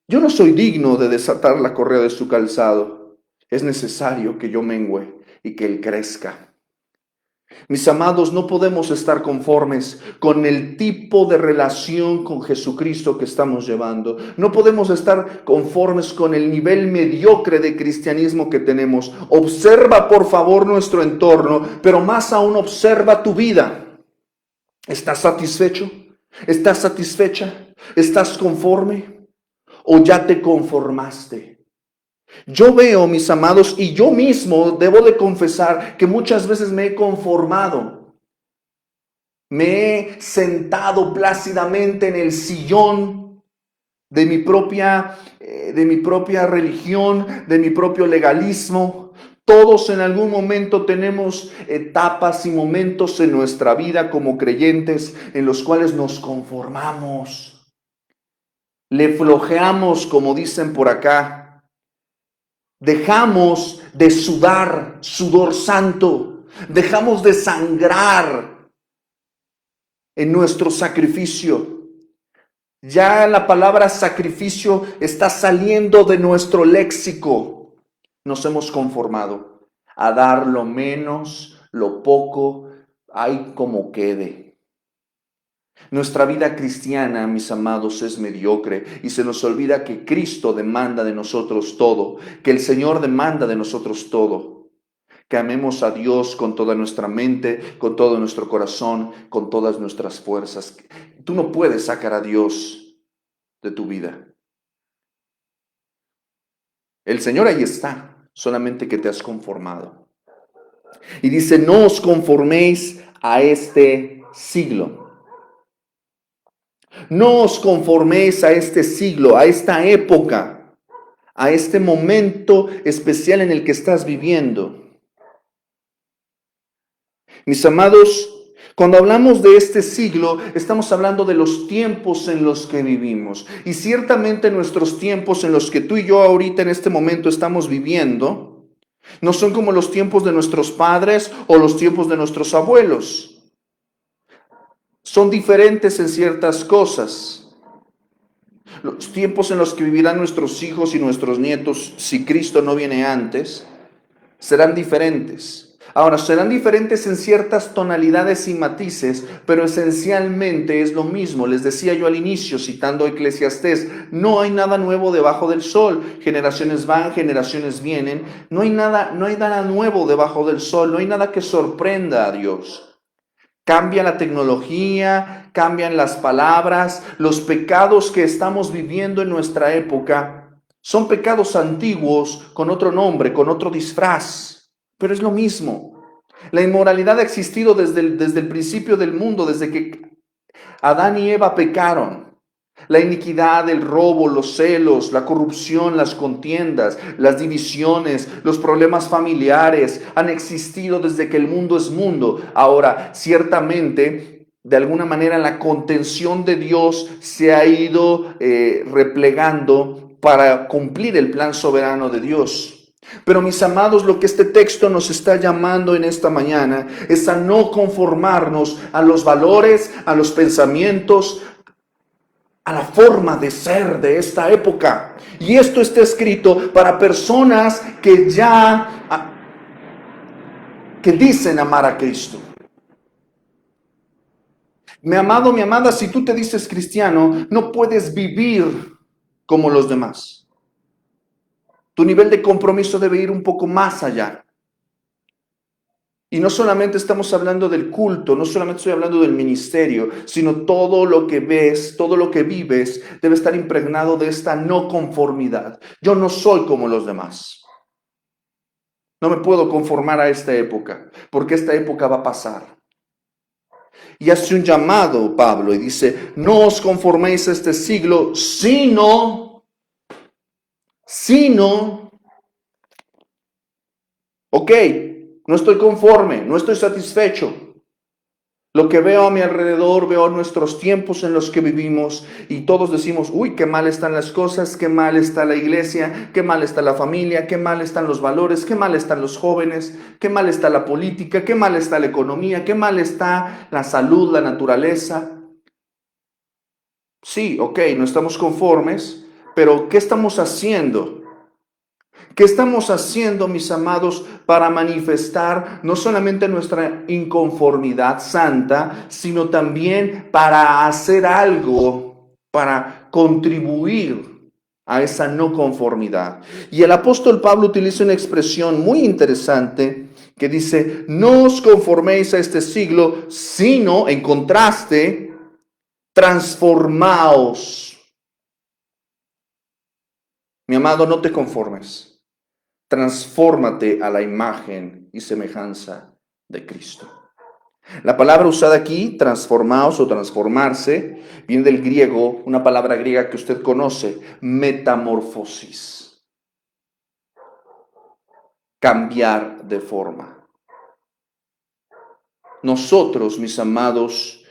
[SPEAKER 1] yo no soy digno de desatar la correa de su calzado. Es necesario que yo mengüe y que Él crezca. Mis amados, no podemos estar conformes con el tipo de relación con Jesucristo que estamos llevando. No podemos estar conformes con el nivel mediocre de cristianismo que tenemos. Observa, por favor, nuestro entorno, pero más aún observa tu vida. ¿Estás satisfecho? ¿Estás satisfecha? ¿Estás conforme? ¿O ya te conformaste? Yo veo, mis amados, y yo mismo debo de confesar que muchas veces me he conformado. Me he sentado plácidamente en el sillón de mi propia religión, de mi propio legalismo. Todos en algún momento tenemos etapas y momentos en nuestra vida como creyentes en los cuales nos conformamos. Le flojeamos, como dicen por acá. Dejamos de sudar, sudor santo. Dejamos de sangrar en nuestro sacrificio. Ya la palabra sacrificio está saliendo de nuestro léxico. Nos hemos conformado a dar lo menos, lo poco, hay como quede. Nuestra vida cristiana, mis amados, es mediocre y se nos olvida que Cristo demanda de nosotros todo, que el Señor demanda de nosotros todo, que amemos a Dios con toda nuestra mente, con todo nuestro corazón, con todas nuestras fuerzas. Tú no puedes sacar a Dios de tu vida. El Señor ahí está, solamente que te has conformado. Y dice: no os conforméis a este siglo. No os conforméis a este siglo, a esta época, a este momento especial en el que estás viviendo. Mis amados, cuando hablamos de este siglo, estamos hablando de los tiempos en los que vivimos. Y ciertamente nuestros tiempos en los que tú y yo ahorita en este momento estamos viviendo, no son como los tiempos de nuestros padres o los tiempos de nuestros abuelos. Son diferentes en ciertas cosas. Los tiempos en los que vivirán nuestros hijos y nuestros nietos, si Cristo no viene antes, serán diferentes. Ahora, serán diferentes en ciertas tonalidades y matices, pero esencialmente es lo mismo. Les decía yo al inicio, citando a Eclesiastés: no hay nada nuevo debajo del sol. Generaciones van, generaciones vienen. No hay nada nuevo debajo del sol. No hay nada que sorprenda a Dios. Cambia la tecnología, cambian las palabras. Los pecados que estamos viviendo en nuestra época son pecados antiguos con otro nombre, con otro disfraz, pero es lo mismo. La inmoralidad ha existido desde el principio del mundo, desde que Adán y Eva pecaron. La iniquidad, el robo, los celos, la corrupción, las contiendas, las divisiones, los problemas familiares han existido desde que el mundo es mundo. Ahora, ciertamente, de alguna manera la contención de Dios se ha ido replegando para cumplir el plan soberano de Dios. Pero mis amados, lo que este texto nos está llamando en esta mañana es a no conformarnos a los valores, a los pensamientos, a la forma de ser de esta época. Y esto está escrito para personas que que dicen amar a Cristo. Mi amado, mi amada, si tú te dices cristiano, no puedes vivir como los demás. Tu nivel de compromiso debe ir un poco más allá. Y no solamente estamos hablando del culto, no solamente estoy hablando del ministerio, sino todo lo que ves, todo lo que vives debe estar impregnado de esta no conformidad. Yo no soy como los demás. No me puedo conformar a esta época, porque esta época va a pasar. Y hace un llamado Pablo y dice, no os conforméis a este siglo, sino, ok, no estoy conforme, no estoy satisfecho. Lo que veo a mi alrededor, veo nuestros tiempos en los que vivimos y todos decimos, uy, qué mal están las cosas, qué mal está la iglesia, qué mal está la familia, qué mal están los valores, qué mal están los jóvenes, qué mal está la política, qué mal está la economía, qué mal está la salud, la naturaleza. Sí, ok, no estamos conformes, pero ¿qué estamos haciendo? ¿Qué estamos haciendo, mis amados, para manifestar no solamente nuestra inconformidad santa, sino también para hacer algo, para contribuir a esa no conformidad? Y el apóstol Pablo utiliza una expresión muy interesante que dice, no os conforméis a este siglo, sino, en contraste, transformaos. Mi amado, no te conformes. Transfórmate a la imagen y semejanza de Cristo. La palabra usada aquí, transformaos o transformarse, viene del griego, una palabra griega que usted conoce, metamorfosis. Cambiar de forma. Nosotros, mis amados,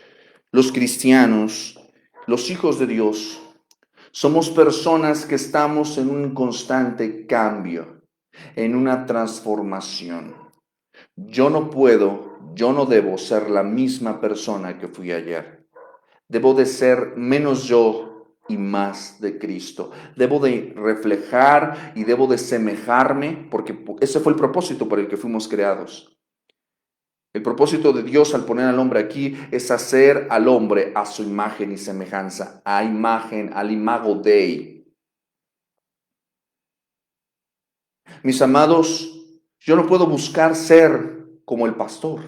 [SPEAKER 1] los cristianos, los hijos de Dios, somos personas que estamos en un constante cambio, en una transformación. Yo no debo ser la misma persona que fui ayer. Debo de ser menos yo y más de Cristo. Debo de reflejar y debo de semejarme, porque ese fue el propósito por el que fuimos creados. El propósito de Dios al poner al hombre aquí es hacer al hombre a su imagen y semejanza, a imagen, al imago Dei. Mis amados, yo no puedo buscar ser como el pastor.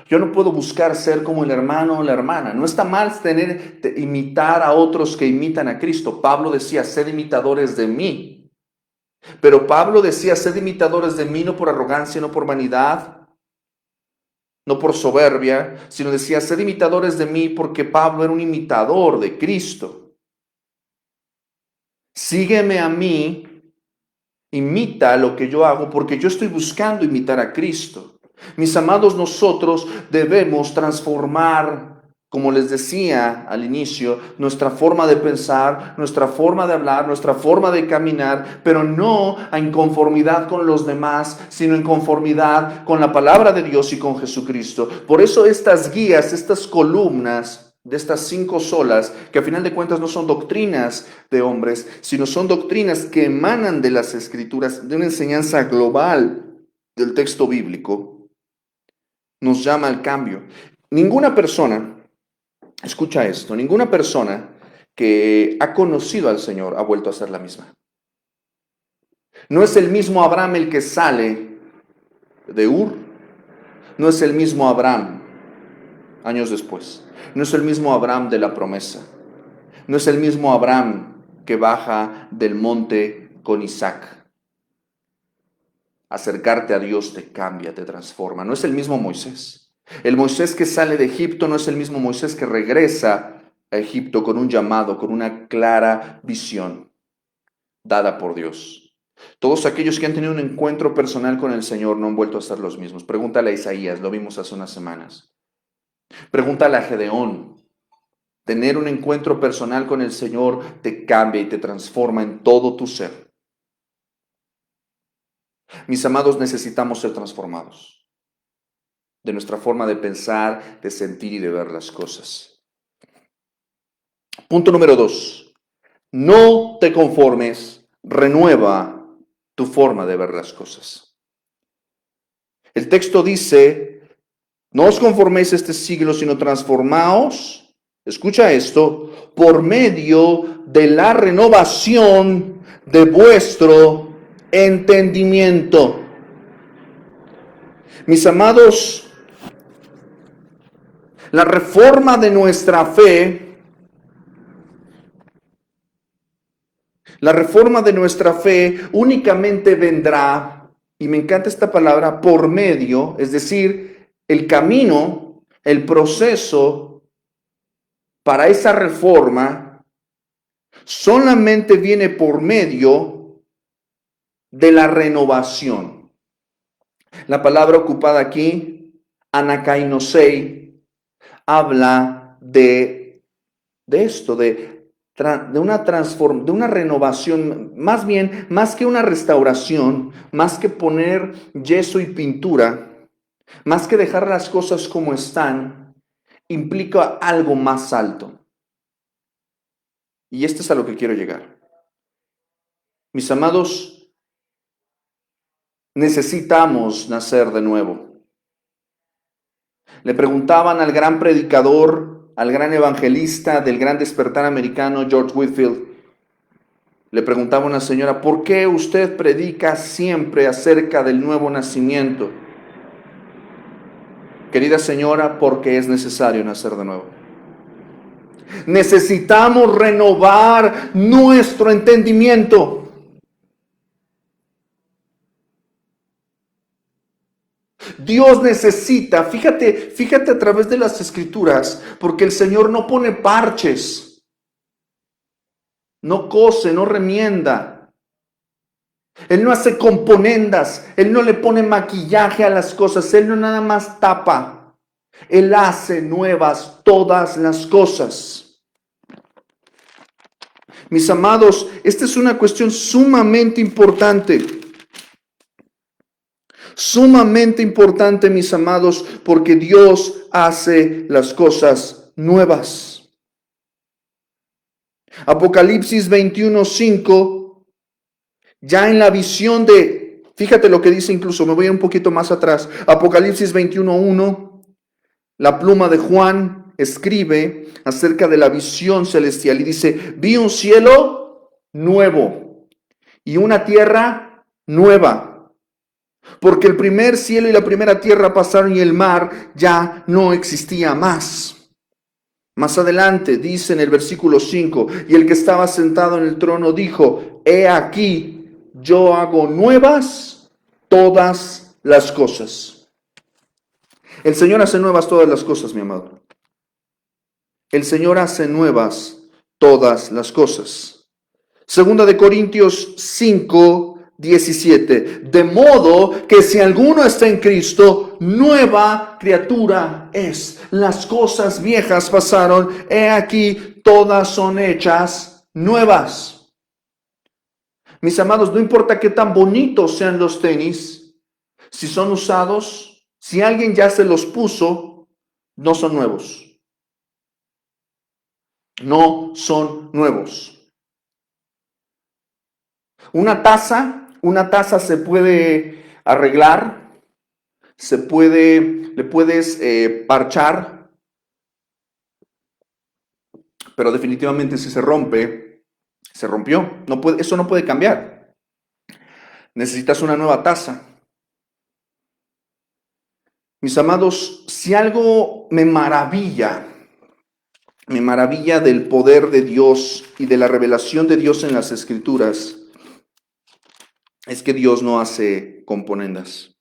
[SPEAKER 1] Yo no puedo buscar ser como el hermano o la hermana. No está mal imitar a otros que imitan a Cristo. Pablo decía, sed imitadores de mí. Pero Pablo decía, sed imitadores de mí no por arrogancia, no por vanidad, no por soberbia, sino decía, sed imitadores de mí porque Pablo era un imitador de Cristo. Sígueme a mí, imita lo que yo hago porque yo estoy buscando imitar a Cristo. Mis amados, nosotros debemos transformar, como les decía al inicio, nuestra forma de pensar, nuestra forma de hablar, nuestra forma de caminar, pero no en conformidad con los demás, sino en conformidad con la palabra de Dios y con Jesucristo. Por eso estas guías, estas columnas de estas 5 solas, que a final de cuentas no son doctrinas de hombres, sino son doctrinas que emanan de las Escrituras, de una enseñanza global del texto bíblico, nos llama al cambio. Ninguna persona, escucha esto, ninguna persona que ha conocido al Señor ha vuelto a ser la misma. No es el mismo Abraham el que sale de Ur, no es el mismo Abraham años después, no es el mismo Abraham de la promesa, no es el mismo Abraham que baja del monte con Isaac. Acercarte a Dios te cambia, te transforma. No es el mismo Moisés. El Moisés que sale de Egipto no es el mismo Moisés que regresa a Egipto con un llamado, con una clara visión dada por Dios. Todos aquellos que han tenido un encuentro personal con el Señor no han vuelto a ser los mismos. Pregúntale a Isaías, lo vimos hace unas semanas. Pregúntale a Gedeón. Tener un encuentro personal con el Señor te cambia y te transforma en todo tu ser. Mis amados, necesitamos ser transformados de nuestra forma de pensar, de sentir y de ver las cosas. Punto número 2. No te conformes, renueva tu forma de ver las cosas. El texto dice, no os conforméis a este siglo, sino transformaos, escucha esto, por medio de la renovación de vuestro entendimiento. Mis amados, la reforma de nuestra fe, únicamente vendrá, y me encanta esta palabra, por medio, es decir, el camino, el proceso para esa reforma solamente viene por medio de la renovación. La palabra ocupada aquí, anakainosei, habla de esto, de una renovación, más que una restauración, más que poner yeso y pintura, más que dejar las cosas como están, implica algo más alto. Y esto es a lo que quiero llegar. Mis amados, necesitamos nacer de nuevo. Le preguntaban al gran predicador, al gran evangelista del gran despertar americano, George Whitefield, le preguntaba a una señora, ¿por qué usted predica siempre acerca del nuevo nacimiento? Querida señora, porque es necesario nacer de nuevo. Necesitamos renovar nuestro entendimiento. Dios necesita, fíjate a través de las escrituras, porque el Señor no pone parches, no cose, no remienda. Él no hace componendas, Él no le pone maquillaje a las cosas, Él no nada más tapa, Él hace nuevas todas las cosas. Mis amados, esta es una cuestión sumamente importante. Sumamente importante, mis amados, porque Dios hace las cosas nuevas. Apocalipsis 21:5, ya en la visión de, fíjate lo que dice incluso, me voy un poquito más atrás. Apocalipsis 21:1, la pluma de Juan escribe acerca de la visión celestial y dice, vi un cielo nuevo y una tierra nueva. Porque el primer cielo y la primera tierra pasaron y el mar ya no existía más. Más adelante dice en el versículo 5, y el que estaba sentado en el trono dijo, he aquí, yo hago nuevas todas las cosas. El Señor hace nuevas todas las cosas, mi amado. El Señor hace nuevas todas las cosas. Segunda de Corintios 5:17, de modo que si alguno está en Cristo, nueva criatura es. Las cosas viejas pasaron, he aquí, todas son hechas nuevas. Mis amados, no importa qué tan bonitos sean los tenis, si son usados, si alguien ya se los puso, no son nuevos. No son nuevos. Una taza se puede arreglar, le puedes parchar, pero definitivamente si se rompe, se rompió. Eso no puede cambiar. Necesitas una nueva taza. Mis amados, si algo me maravilla del poder de Dios y de la revelación de Dios en las Escrituras, es que Dios no hace componendas.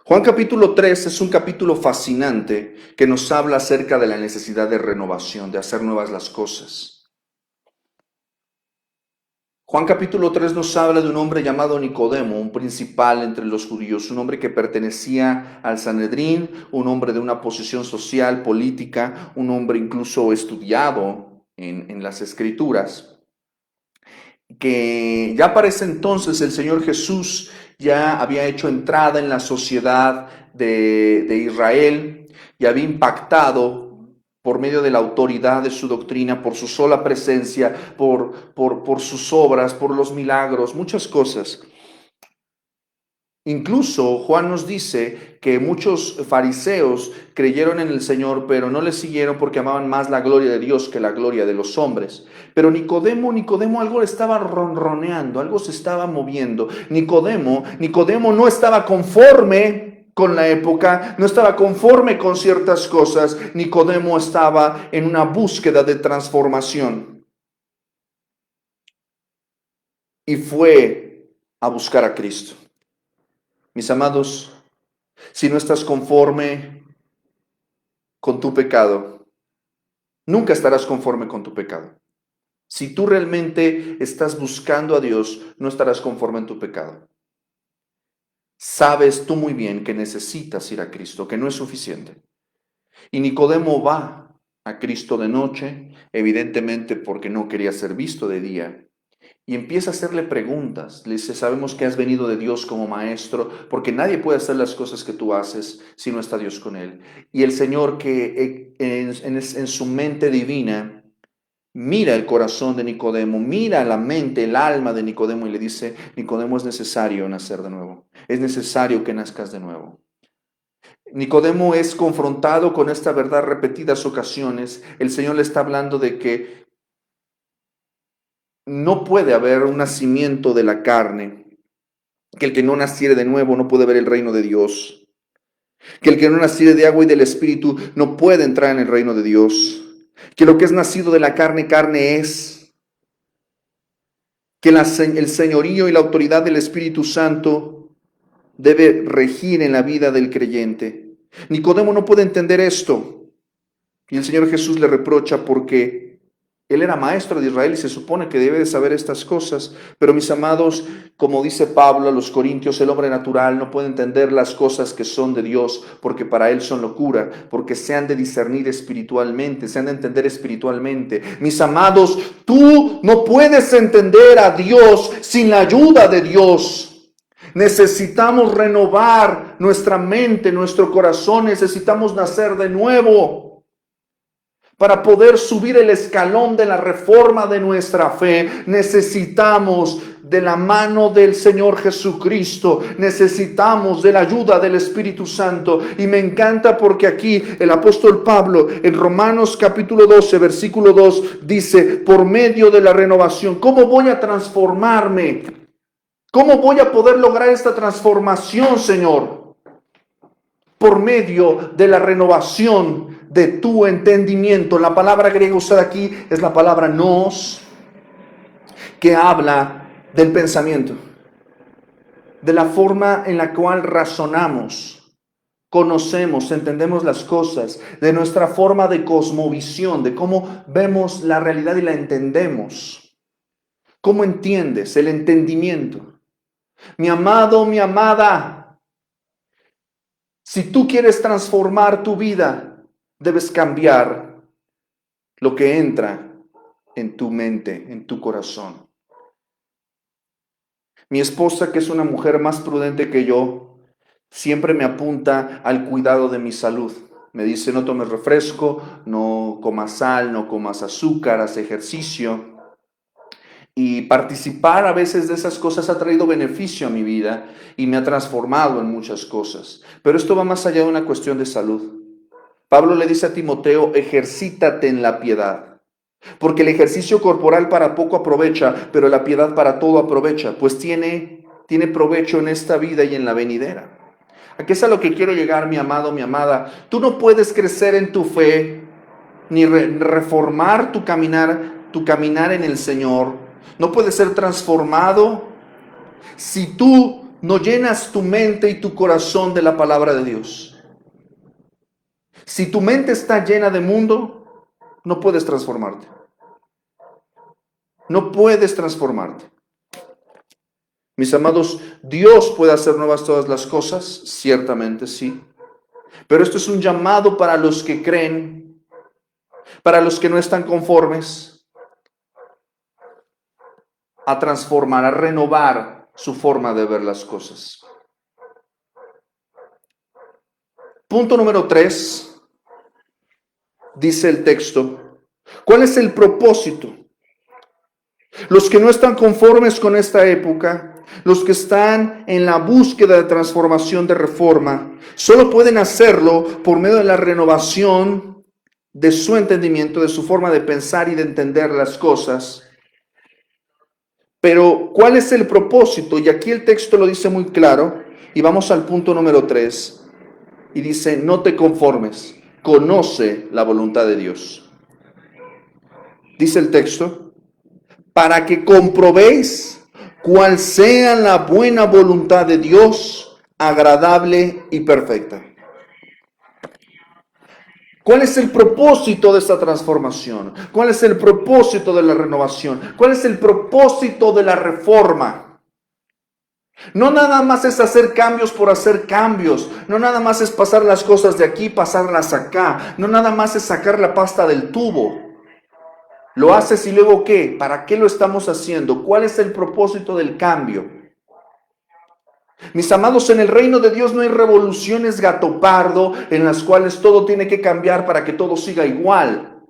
[SPEAKER 1] Juan capítulo 3 es un capítulo fascinante que nos habla acerca de la necesidad de renovación, de hacer nuevas las cosas. Juan capítulo 3 nos habla de un hombre llamado Nicodemo, un principal entre los judíos, un hombre que pertenecía al Sanedrín, un hombre de una posición social, política, un hombre incluso estudiado en las Escrituras, que ya para ese entonces el Señor Jesús ya había hecho entrada en la sociedad de Israel y había impactado por medio de la autoridad de su doctrina, por su sola presencia, por sus obras, por los milagros, muchas cosas. Incluso Juan nos dice que muchos fariseos creyeron en el Señor, pero no le siguieron porque amaban más la gloria de Dios que la gloria de los hombres. Pero Nicodemo algo le estaba ronroneando, algo se estaba moviendo. Nicodemo no estaba conforme con la época, no estaba conforme con ciertas cosas. Nicodemo estaba en una búsqueda de transformación y fue a buscar a Cristo. Mis amados, si no estás conforme con tu pecado, nunca estarás conforme con tu pecado. Si tú realmente estás buscando a Dios, no estarás conforme en tu pecado. Sabes tú muy bien que necesitas ir a Cristo, que no es suficiente. Y Nicodemo va a Cristo de noche, evidentemente porque no quería ser visto de día. Y empieza a hacerle preguntas. Le dice, sabemos que has venido de Dios como maestro, porque nadie puede hacer las cosas que tú haces si no está Dios con él. Y el Señor que en su mente divina mira el corazón de Nicodemo, mira la mente, el alma de Nicodemo y le dice, Nicodemo, es necesario nacer de nuevo. Es necesario que nazcas de nuevo. Nicodemo es confrontado con esta verdad repetidas ocasiones. El Señor le está hablando de que no puede haber un nacimiento de la carne, que el que no naciere de nuevo no puede ver el reino de Dios, que el que no naciere de agua y del Espíritu no puede entrar en el reino de Dios, que lo que es nacido de la carne, carne es, que el señorío y la autoridad del Espíritu Santo debe regir en la vida del creyente. Nicodemo no puede entender esto, y el Señor Jesús le reprocha porque él era maestro de Israel y se supone que debe de saber estas cosas. Pero mis amados, como dice Pablo a los Corintios, el hombre natural no puede entender las cosas que son de Dios porque para él son locura, porque se han de discernir espiritualmente, se han de entender espiritualmente. Mis amados, tú no puedes entender a Dios sin la ayuda de Dios. Necesitamos renovar nuestra mente, nuestro corazón, necesitamos nacer de nuevo. Para poder subir el escalón de la reforma de nuestra fe, necesitamos de la mano del Señor Jesucristo, necesitamos de la ayuda del Espíritu Santo. Y me encanta porque aquí el apóstol Pablo en Romanos capítulo 12, versículo 2 dice, por medio de la renovación, ¿cómo voy a transformarme? ¿Cómo voy a poder lograr esta transformación, Señor? Por medio de la renovación de tu entendimiento. La palabra griega usada aquí es la palabra nous, que habla del pensamiento, de la forma en la cual razonamos, conocemos, entendemos las cosas, de nuestra forma de cosmovisión, de cómo vemos la realidad y la entendemos. ¿Cómo entiendes? El entendimiento. Mi amado, mi amada, si tú quieres transformar tu vida, debes cambiar lo que entra en tu mente, en tu corazón. Mi esposa, que es una mujer más prudente que yo, siempre me apunta al cuidado de mi salud. Me dice, no tomes refresco, no comas sal, no comas azúcar, haz ejercicio. Y participar a veces de esas cosas ha traído beneficio a mi vida y me ha transformado en muchas cosas. Pero esto va más allá de una cuestión de salud. Pablo le dice a Timoteo, ejercítate en la piedad, porque el ejercicio corporal para poco aprovecha, pero la piedad para todo aprovecha, pues tiene provecho en esta vida y en la venidera. Aquí es a lo que quiero llegar, mi amado, mi amada. Tú no puedes crecer en tu fe, ni reformar tu caminar en el Señor. No puedes ser transformado si tú no llenas tu mente y tu corazón de la palabra de Dios. Si tu mente está llena de mundo, no puedes transformarte. No puedes transformarte. Mis amados, Dios puede hacer nuevas todas las cosas, ciertamente sí. Pero esto es un llamado para los que creen, para los que no están conformes, a transformar, a renovar su forma de ver las cosas. Punto número 3, dice el texto, ¿cuál es el propósito? Los que no están conformes con esta época, los que están en la búsqueda de transformación, de reforma, solo pueden hacerlo por medio de la renovación de su entendimiento, de su forma de pensar y de entender las cosas. Pero, ¿cuál es el propósito? Y aquí el texto lo dice muy claro, y vamos al punto número 3, y dice, no te conformes, conoce la voluntad de Dios. Dice el texto, para que comprobéis cuál sea la buena voluntad de Dios, agradable y perfecta. ¿Cuál es el propósito de esta transformación? ¿Cuál es el propósito de la renovación? ¿Cuál es el propósito de la reforma? No nada más es hacer cambios por hacer cambios. No nada más es pasar las cosas de aquí, pasarlas acá. No nada más es sacar la pasta del tubo. ¿Lo haces y luego qué? ¿Para qué lo estamos haciendo? ¿Cuál es el propósito del cambio? Mis amados, en el reino de Dios no hay revoluciones gato pardo en las cuales todo tiene que cambiar para que todo siga igual.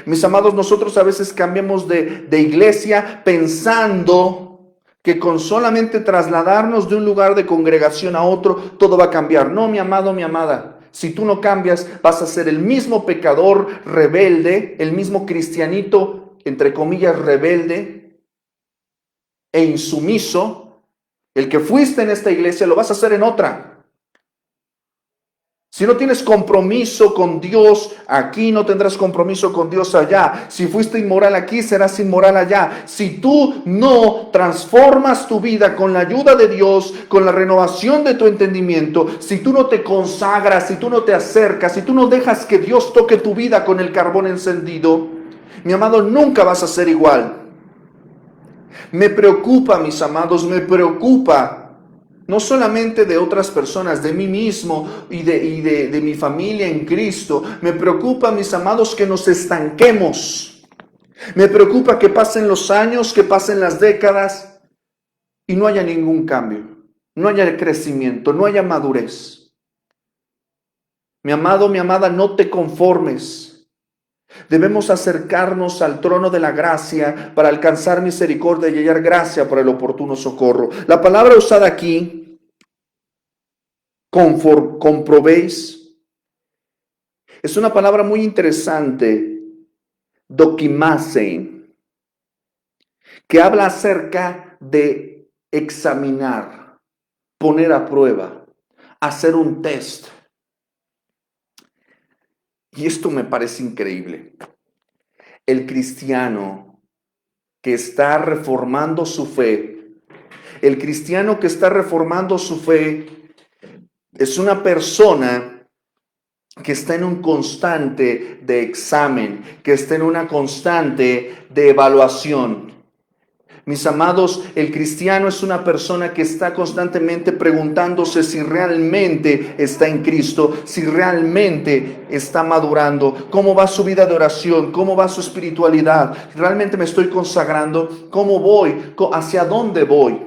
[SPEAKER 1] Mis amados, nosotros a veces cambiamos de iglesia pensando que con solamente trasladarnos de un lugar de congregación a otro, todo va a cambiar. No, mi amado, mi amada. Si tú no cambias, vas a ser el mismo pecador rebelde, el mismo cristianito, entre comillas, rebelde e insumiso. El que fuiste en esta iglesia lo vas a hacer en otra. Si no tienes compromiso con Dios aquí, no tendrás compromiso con Dios allá. Si fuiste inmoral aquí, serás inmoral allá. Si tú no transformas tu vida con la ayuda de Dios, con la renovación de tu entendimiento, si tú no te consagras, si tú no te acercas, si tú no dejas que Dios toque tu vida con el carbón encendido, mi amado, nunca vas a ser igual. Me preocupa, mis amados, me preocupa. No solamente de otras personas, de mí mismo y de mi familia en Cristo. Me preocupa, mis amados, que nos estanquemos. Me preocupa que pasen los años, que pasen las décadas y no haya ningún cambio. No haya crecimiento, no haya madurez. Mi amado, mi amada, no te conformes. Debemos acercarnos al trono de la gracia para alcanzar misericordia y hallar gracia para el oportuno socorro. La palabra usada aquí, comprobéis, es una palabra muy interesante, dokimasein, que habla acerca de examinar, poner a prueba, hacer un test. Y esto me parece increíble. El cristiano que está reformando su fe, el cristiano que está reformando su fe es una persona que está en un constante de examen, que está en una constante de evaluación. Mis amados, el cristiano es una persona que está constantemente preguntándose si realmente está en Cristo, si realmente está madurando, cómo va su vida de oración, cómo va su espiritualidad, realmente me estoy consagrando, cómo voy, hacia dónde voy.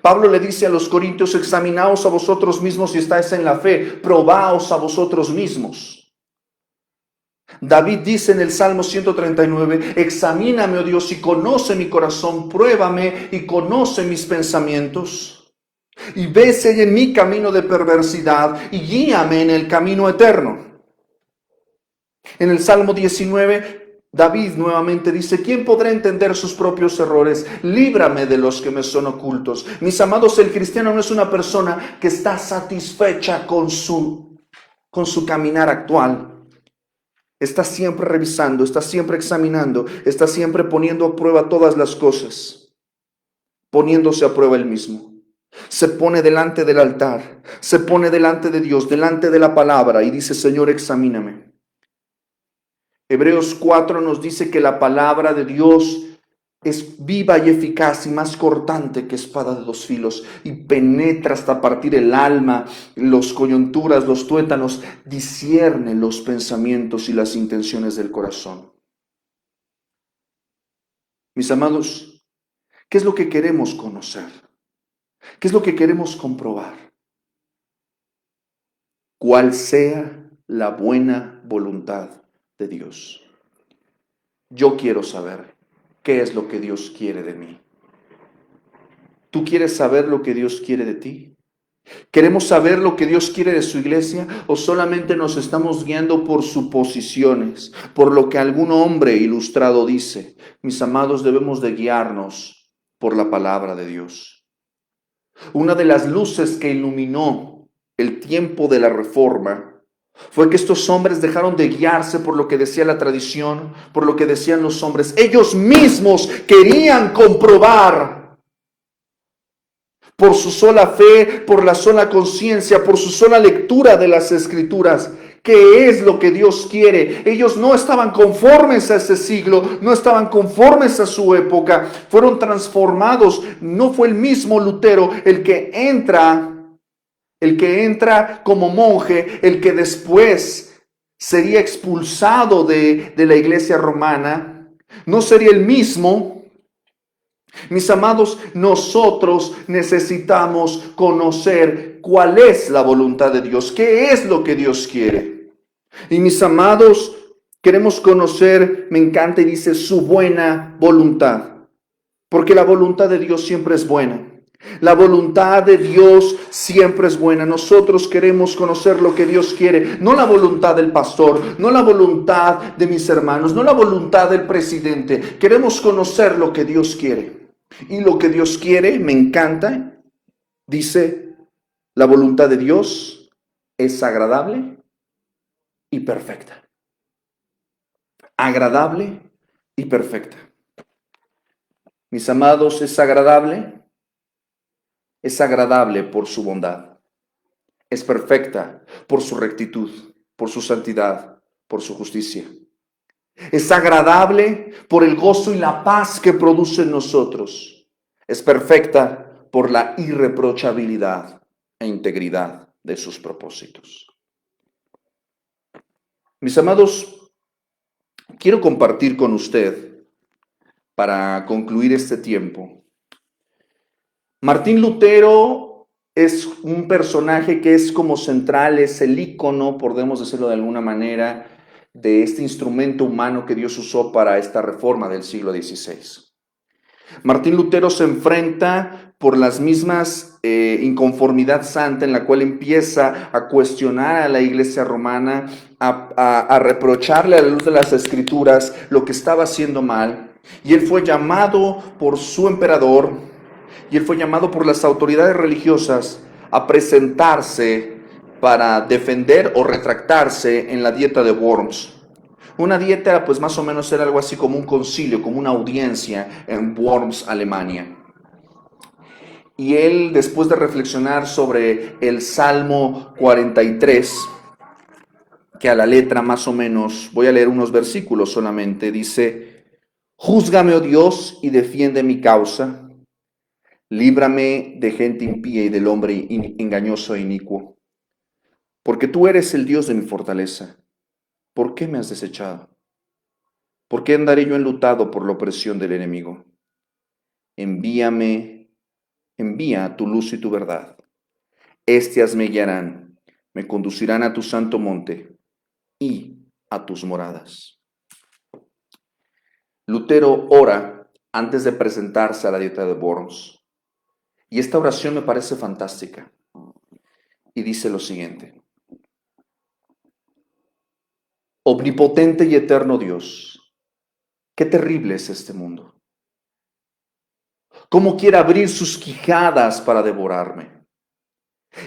[SPEAKER 1] Pablo le dice a los corintios, examinaos a vosotros mismos si estáis en la fe, probaos a vosotros mismos. David dice en el Salmo 139, examíname, oh Dios, y conoce mi corazón, pruébame y conoce mis pensamientos, y ve si hay en mi camino de perversidad, y guíame en el camino eterno. En el Salmo 19, David nuevamente dice, ¿quién podrá entender sus propios errores? Líbrame de los que me son ocultos. Mis amados, el cristiano no es una persona que está satisfecha con su caminar actual. Está siempre revisando, está siempre examinando, está siempre poniendo a prueba todas las cosas, poniéndose a prueba él mismo. Se pone delante del altar, se pone delante de Dios, delante de la palabra y dice: Señor, examíname. Hebreos 4 nos dice que la palabra de Dios es viva y eficaz y más cortante que espada de dos filos y penetra hasta partir el alma, los coyunturas, los tuétanos, discierne los pensamientos y las intenciones del corazón. Mis amados, ¿qué es lo que queremos conocer? ¿Qué es lo que queremos comprobar? ¿Cuál sea la buena voluntad de Dios? Yo quiero saber qué es lo que Dios quiere de mí. ¿Tú quieres saber lo que Dios quiere de ti? ¿Queremos saber lo que Dios quiere de su iglesia o solamente nos estamos guiando por suposiciones, por lo que algún hombre ilustrado dice? Mis amados, debemos de guiarnos por la palabra de Dios. Una de las luces que iluminó el tiempo de la Reforma fue que estos hombres dejaron de guiarse por lo que decía la tradición, por lo que decían los hombres. Ellos mismos querían comprobar por su sola fe, por la sola conciencia, por su sola lectura de las Escrituras, qué es lo que Dios quiere. Ellos no estaban conformes a ese siglo, no estaban conformes a su época, fueron transformados. No fue el mismo Lutero el que entra como monje, el que después sería expulsado de la iglesia romana, no sería el mismo. Mis amados, nosotros necesitamos conocer cuál es la voluntad de Dios, qué es lo que Dios quiere. Y mis amados, queremos conocer, me encanta y dice, su buena voluntad, porque la voluntad de Dios siempre es buena. La voluntad de Dios siempre es buena. Nosotros queremos conocer lo que Dios quiere, no la voluntad del pastor, no la voluntad de mis hermanos, no la voluntad del presidente. Queremos conocer lo que Dios quiere. Y lo que Dios quiere, me encanta, dice, la voluntad de Dios es agradable y perfecta. Agradable y perfecta. Mis amados, es agradable por su bondad. Es perfecta por su rectitud, por su santidad, por su justicia. Es agradable por el gozo y la paz que produce en nosotros. Es perfecta por la irreprochabilidad e integridad de sus propósitos. Mis amados, quiero compartir con usted, para concluir este tiempo, Martín Lutero es un personaje que es como central, es el ícono, podemos decirlo de alguna manera, de este instrumento humano que Dios usó para esta reforma del siglo XVI. Martín Lutero se enfrenta por las mismas inconformidad santa en la cual empieza a cuestionar a la iglesia romana, a reprocharle a la luz de las Escrituras lo que estaba haciendo mal, y él fue llamado por su emperador, y él fue llamado por las autoridades religiosas a presentarse para defender o retractarse en la dieta de Worms. Una dieta, pues más o menos era algo así como un concilio, como una audiencia en Worms, Alemania. Y él, después de reflexionar sobre el Salmo 43, que a la letra más o menos, voy a leer unos versículos solamente, dice: Júzgame, oh Dios, y defiende mi causa. Líbrame de gente impía y del hombre engañoso e inicuo. Porque tú eres el Dios de mi fortaleza. ¿Por qué me has desechado? ¿Por qué andaré yo enlutado por la opresión del enemigo? Envía tu luz y tu verdad. Éstas me guiarán, me conducirán a tu santo monte y a tus moradas. Lutero ora antes de presentarse a la dieta de Worms. Y esta oración me parece fantástica. Y dice lo siguiente: Omnipotente y eterno Dios, qué terrible es este mundo. Cómo quiere abrir sus quijadas para devorarme.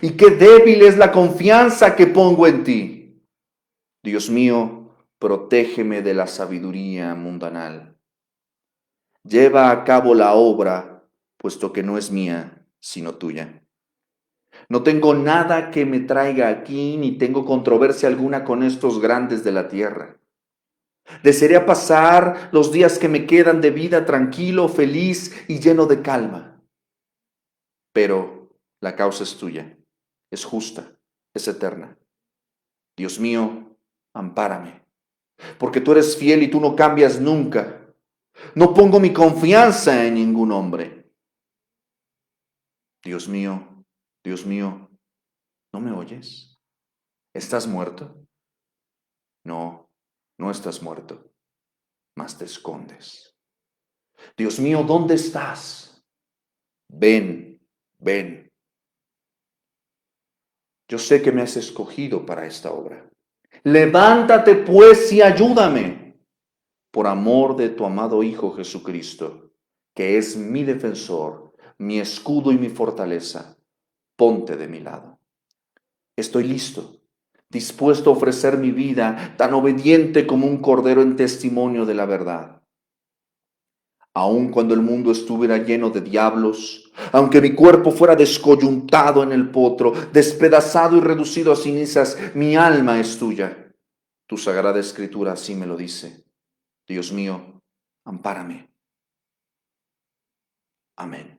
[SPEAKER 1] Y qué débil es la confianza que pongo en ti. Dios mío, protégeme de la sabiduría mundanal. Lleva a cabo la obra, puesto que no es mía, sino tuya. No tengo nada que me traiga aquí, ni tengo controversia alguna con estos grandes de la tierra. Desearía pasar los días que me quedan de vida tranquilo, feliz y lleno de calma. Pero la causa es tuya, es justa, es eterna. Dios mío, ampárame, porque tú eres fiel y tú no cambias nunca. No pongo mi confianza en ningún hombre. Dios mío, ¿no me oyes? ¿Estás muerto? No, no estás muerto, mas te escondes. Dios mío, ¿dónde estás? Ven, ven. Yo sé que me has escogido para esta obra. Levántate pues y ayúdame, por amor de tu amado Hijo Jesucristo, que es mi defensor, mi escudo y mi fortaleza. Ponte de mi lado. Estoy listo, dispuesto a ofrecer mi vida, tan obediente como un cordero en testimonio de la verdad. Aun cuando el mundo estuviera lleno de diablos, aunque mi cuerpo fuera descoyuntado en el potro, despedazado y reducido a cenizas, mi alma es tuya. Tu sagrada escritura así me lo dice. Dios mío, ampárame. Amén.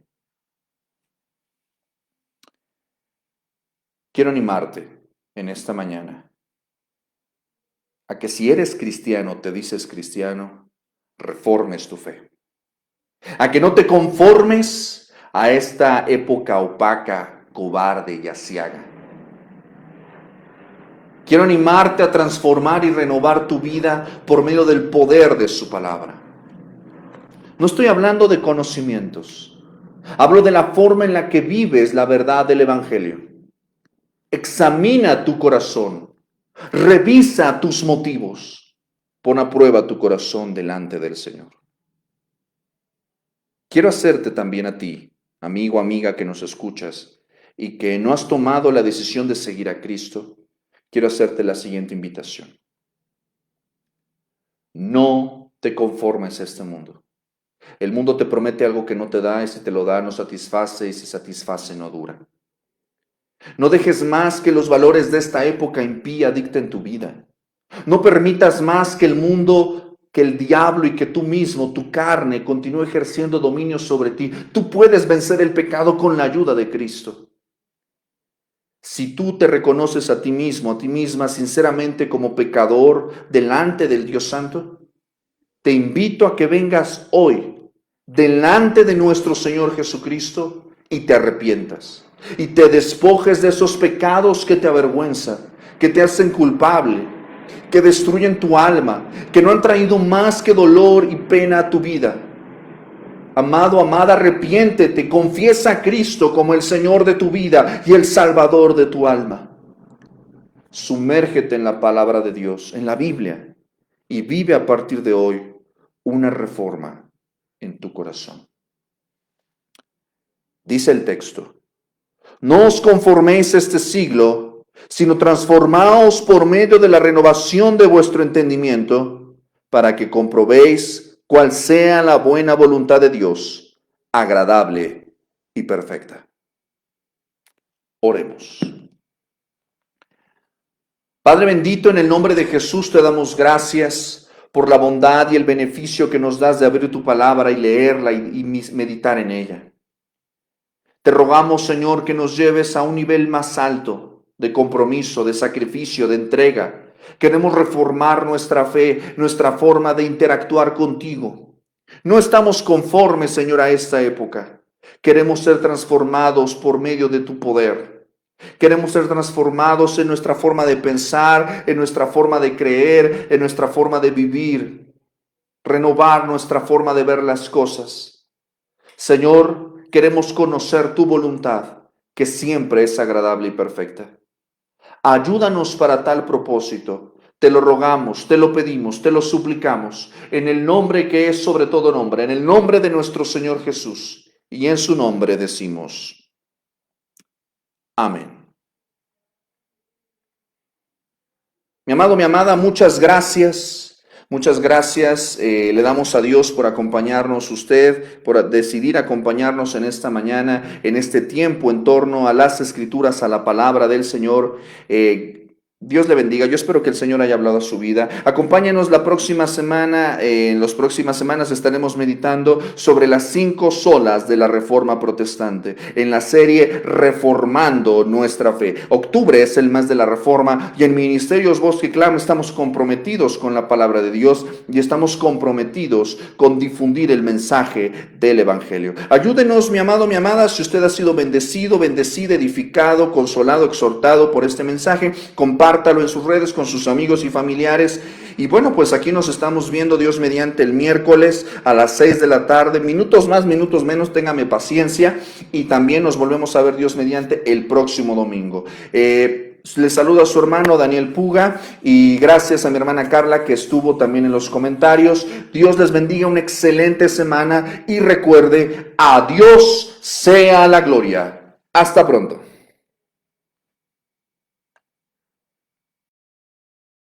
[SPEAKER 1] Quiero animarte en esta mañana a que si eres cristiano, te dices cristiano, reformes tu fe. A que no te conformes a esta época opaca, cobarde y aciaga. Quiero animarte a transformar y renovar tu vida por medio del poder de su palabra. No estoy hablando de conocimientos. Hablo de la forma en la que vives la verdad del Evangelio. Examina tu corazón. Revisa tus motivos. Pon a prueba tu corazón delante del Señor. Quiero hacerte también a ti, amigo, amiga que nos escuchas y que no has tomado la decisión de seguir a Cristo, quiero hacerte la siguiente invitación. No te conformes a este mundo. El mundo te promete algo que no te da, y si te lo da no satisface, y si satisface no dura. No dejes más que los valores de esta época impía dicten tu vida. No permitas más que el mundo, que el diablo y que tú mismo, tu carne, continúe ejerciendo dominio sobre ti. Tú puedes vencer el pecado con la ayuda de Cristo. Si tú te reconoces a ti mismo, a ti misma, sinceramente como pecador delante del Dios Santo, te invito a que vengas hoy delante de nuestro Señor Jesucristo y te arrepientas y te despojes de esos pecados que te avergüenzan, que te hacen culpable, que destruyen tu alma, que no han traído más que dolor y pena a tu vida. Amado, amada, arrepiéntete, confiesa a Cristo como el Señor de tu vida y el Salvador de tu alma. Sumérgete en la palabra de Dios, en la Biblia, y vive a partir de hoy una reforma en tu corazón. Dice el texto: no os conforméis a este siglo, sino transformaos por medio de la renovación de vuestro entendimiento, para que comprobéis cuál sea la buena voluntad de Dios, agradable y perfecta. Oremos. Padre bendito, en el nombre de Jesús te damos gracias por la bondad y el beneficio que nos das de abrir tu palabra y leerla y meditar en ella. Te rogamos, Señor, que nos lleves a un nivel más alto de compromiso, de sacrificio, de entrega. Queremos reformar nuestra fe, nuestra forma de interactuar contigo. No estamos conformes, Señor, a esta época. Queremos ser transformados por medio de tu poder. Queremos ser transformados en nuestra forma de pensar, en nuestra forma de creer, en nuestra forma de vivir. Renovar nuestra forma de ver las cosas. Señor, queremos conocer tu voluntad, que siempre es agradable y perfecta. Ayúdanos para tal propósito. Te lo rogamos, te lo pedimos, te lo suplicamos, en el nombre que es sobre todo nombre, en el nombre de nuestro Señor Jesús. Y en su nombre decimos: amén. Mi amado, mi amada, muchas gracias. Muchas gracias. Le damos a Dios por acompañarnos usted, por decidir acompañarnos en esta mañana, en este tiempo en torno a las Escrituras, a la palabra del Señor. Dios le bendiga. Yo espero que el Señor haya hablado a su vida. Acompáñenos la próxima semana. En las próximas semanas estaremos meditando sobre las 5 solas de la Reforma Protestante en la serie Reformando Nuestra Fe. Octubre es el mes de la Reforma y en Ministerios Voz que Clama estamos comprometidos con la palabra de Dios y estamos comprometidos con difundir el mensaje del Evangelio. Ayúdenos, mi amado, mi amada, si usted ha sido bendecido, bendecida, edificado, consolado, exhortado por este mensaje, compártalo en sus redes con sus amigos y familiares. Y bueno, pues aquí nos estamos viendo, Dios mediante, el miércoles a las 6 de la tarde, minutos más, minutos menos, téngame paciencia, y también nos volvemos a ver, Dios mediante, el próximo domingo. Les saluda a su hermano Daniel Puga y gracias a mi hermana Carla que estuvo también en los comentarios. Dios les bendiga, una excelente semana y recuerde, a Dios sea la gloria. Hasta pronto.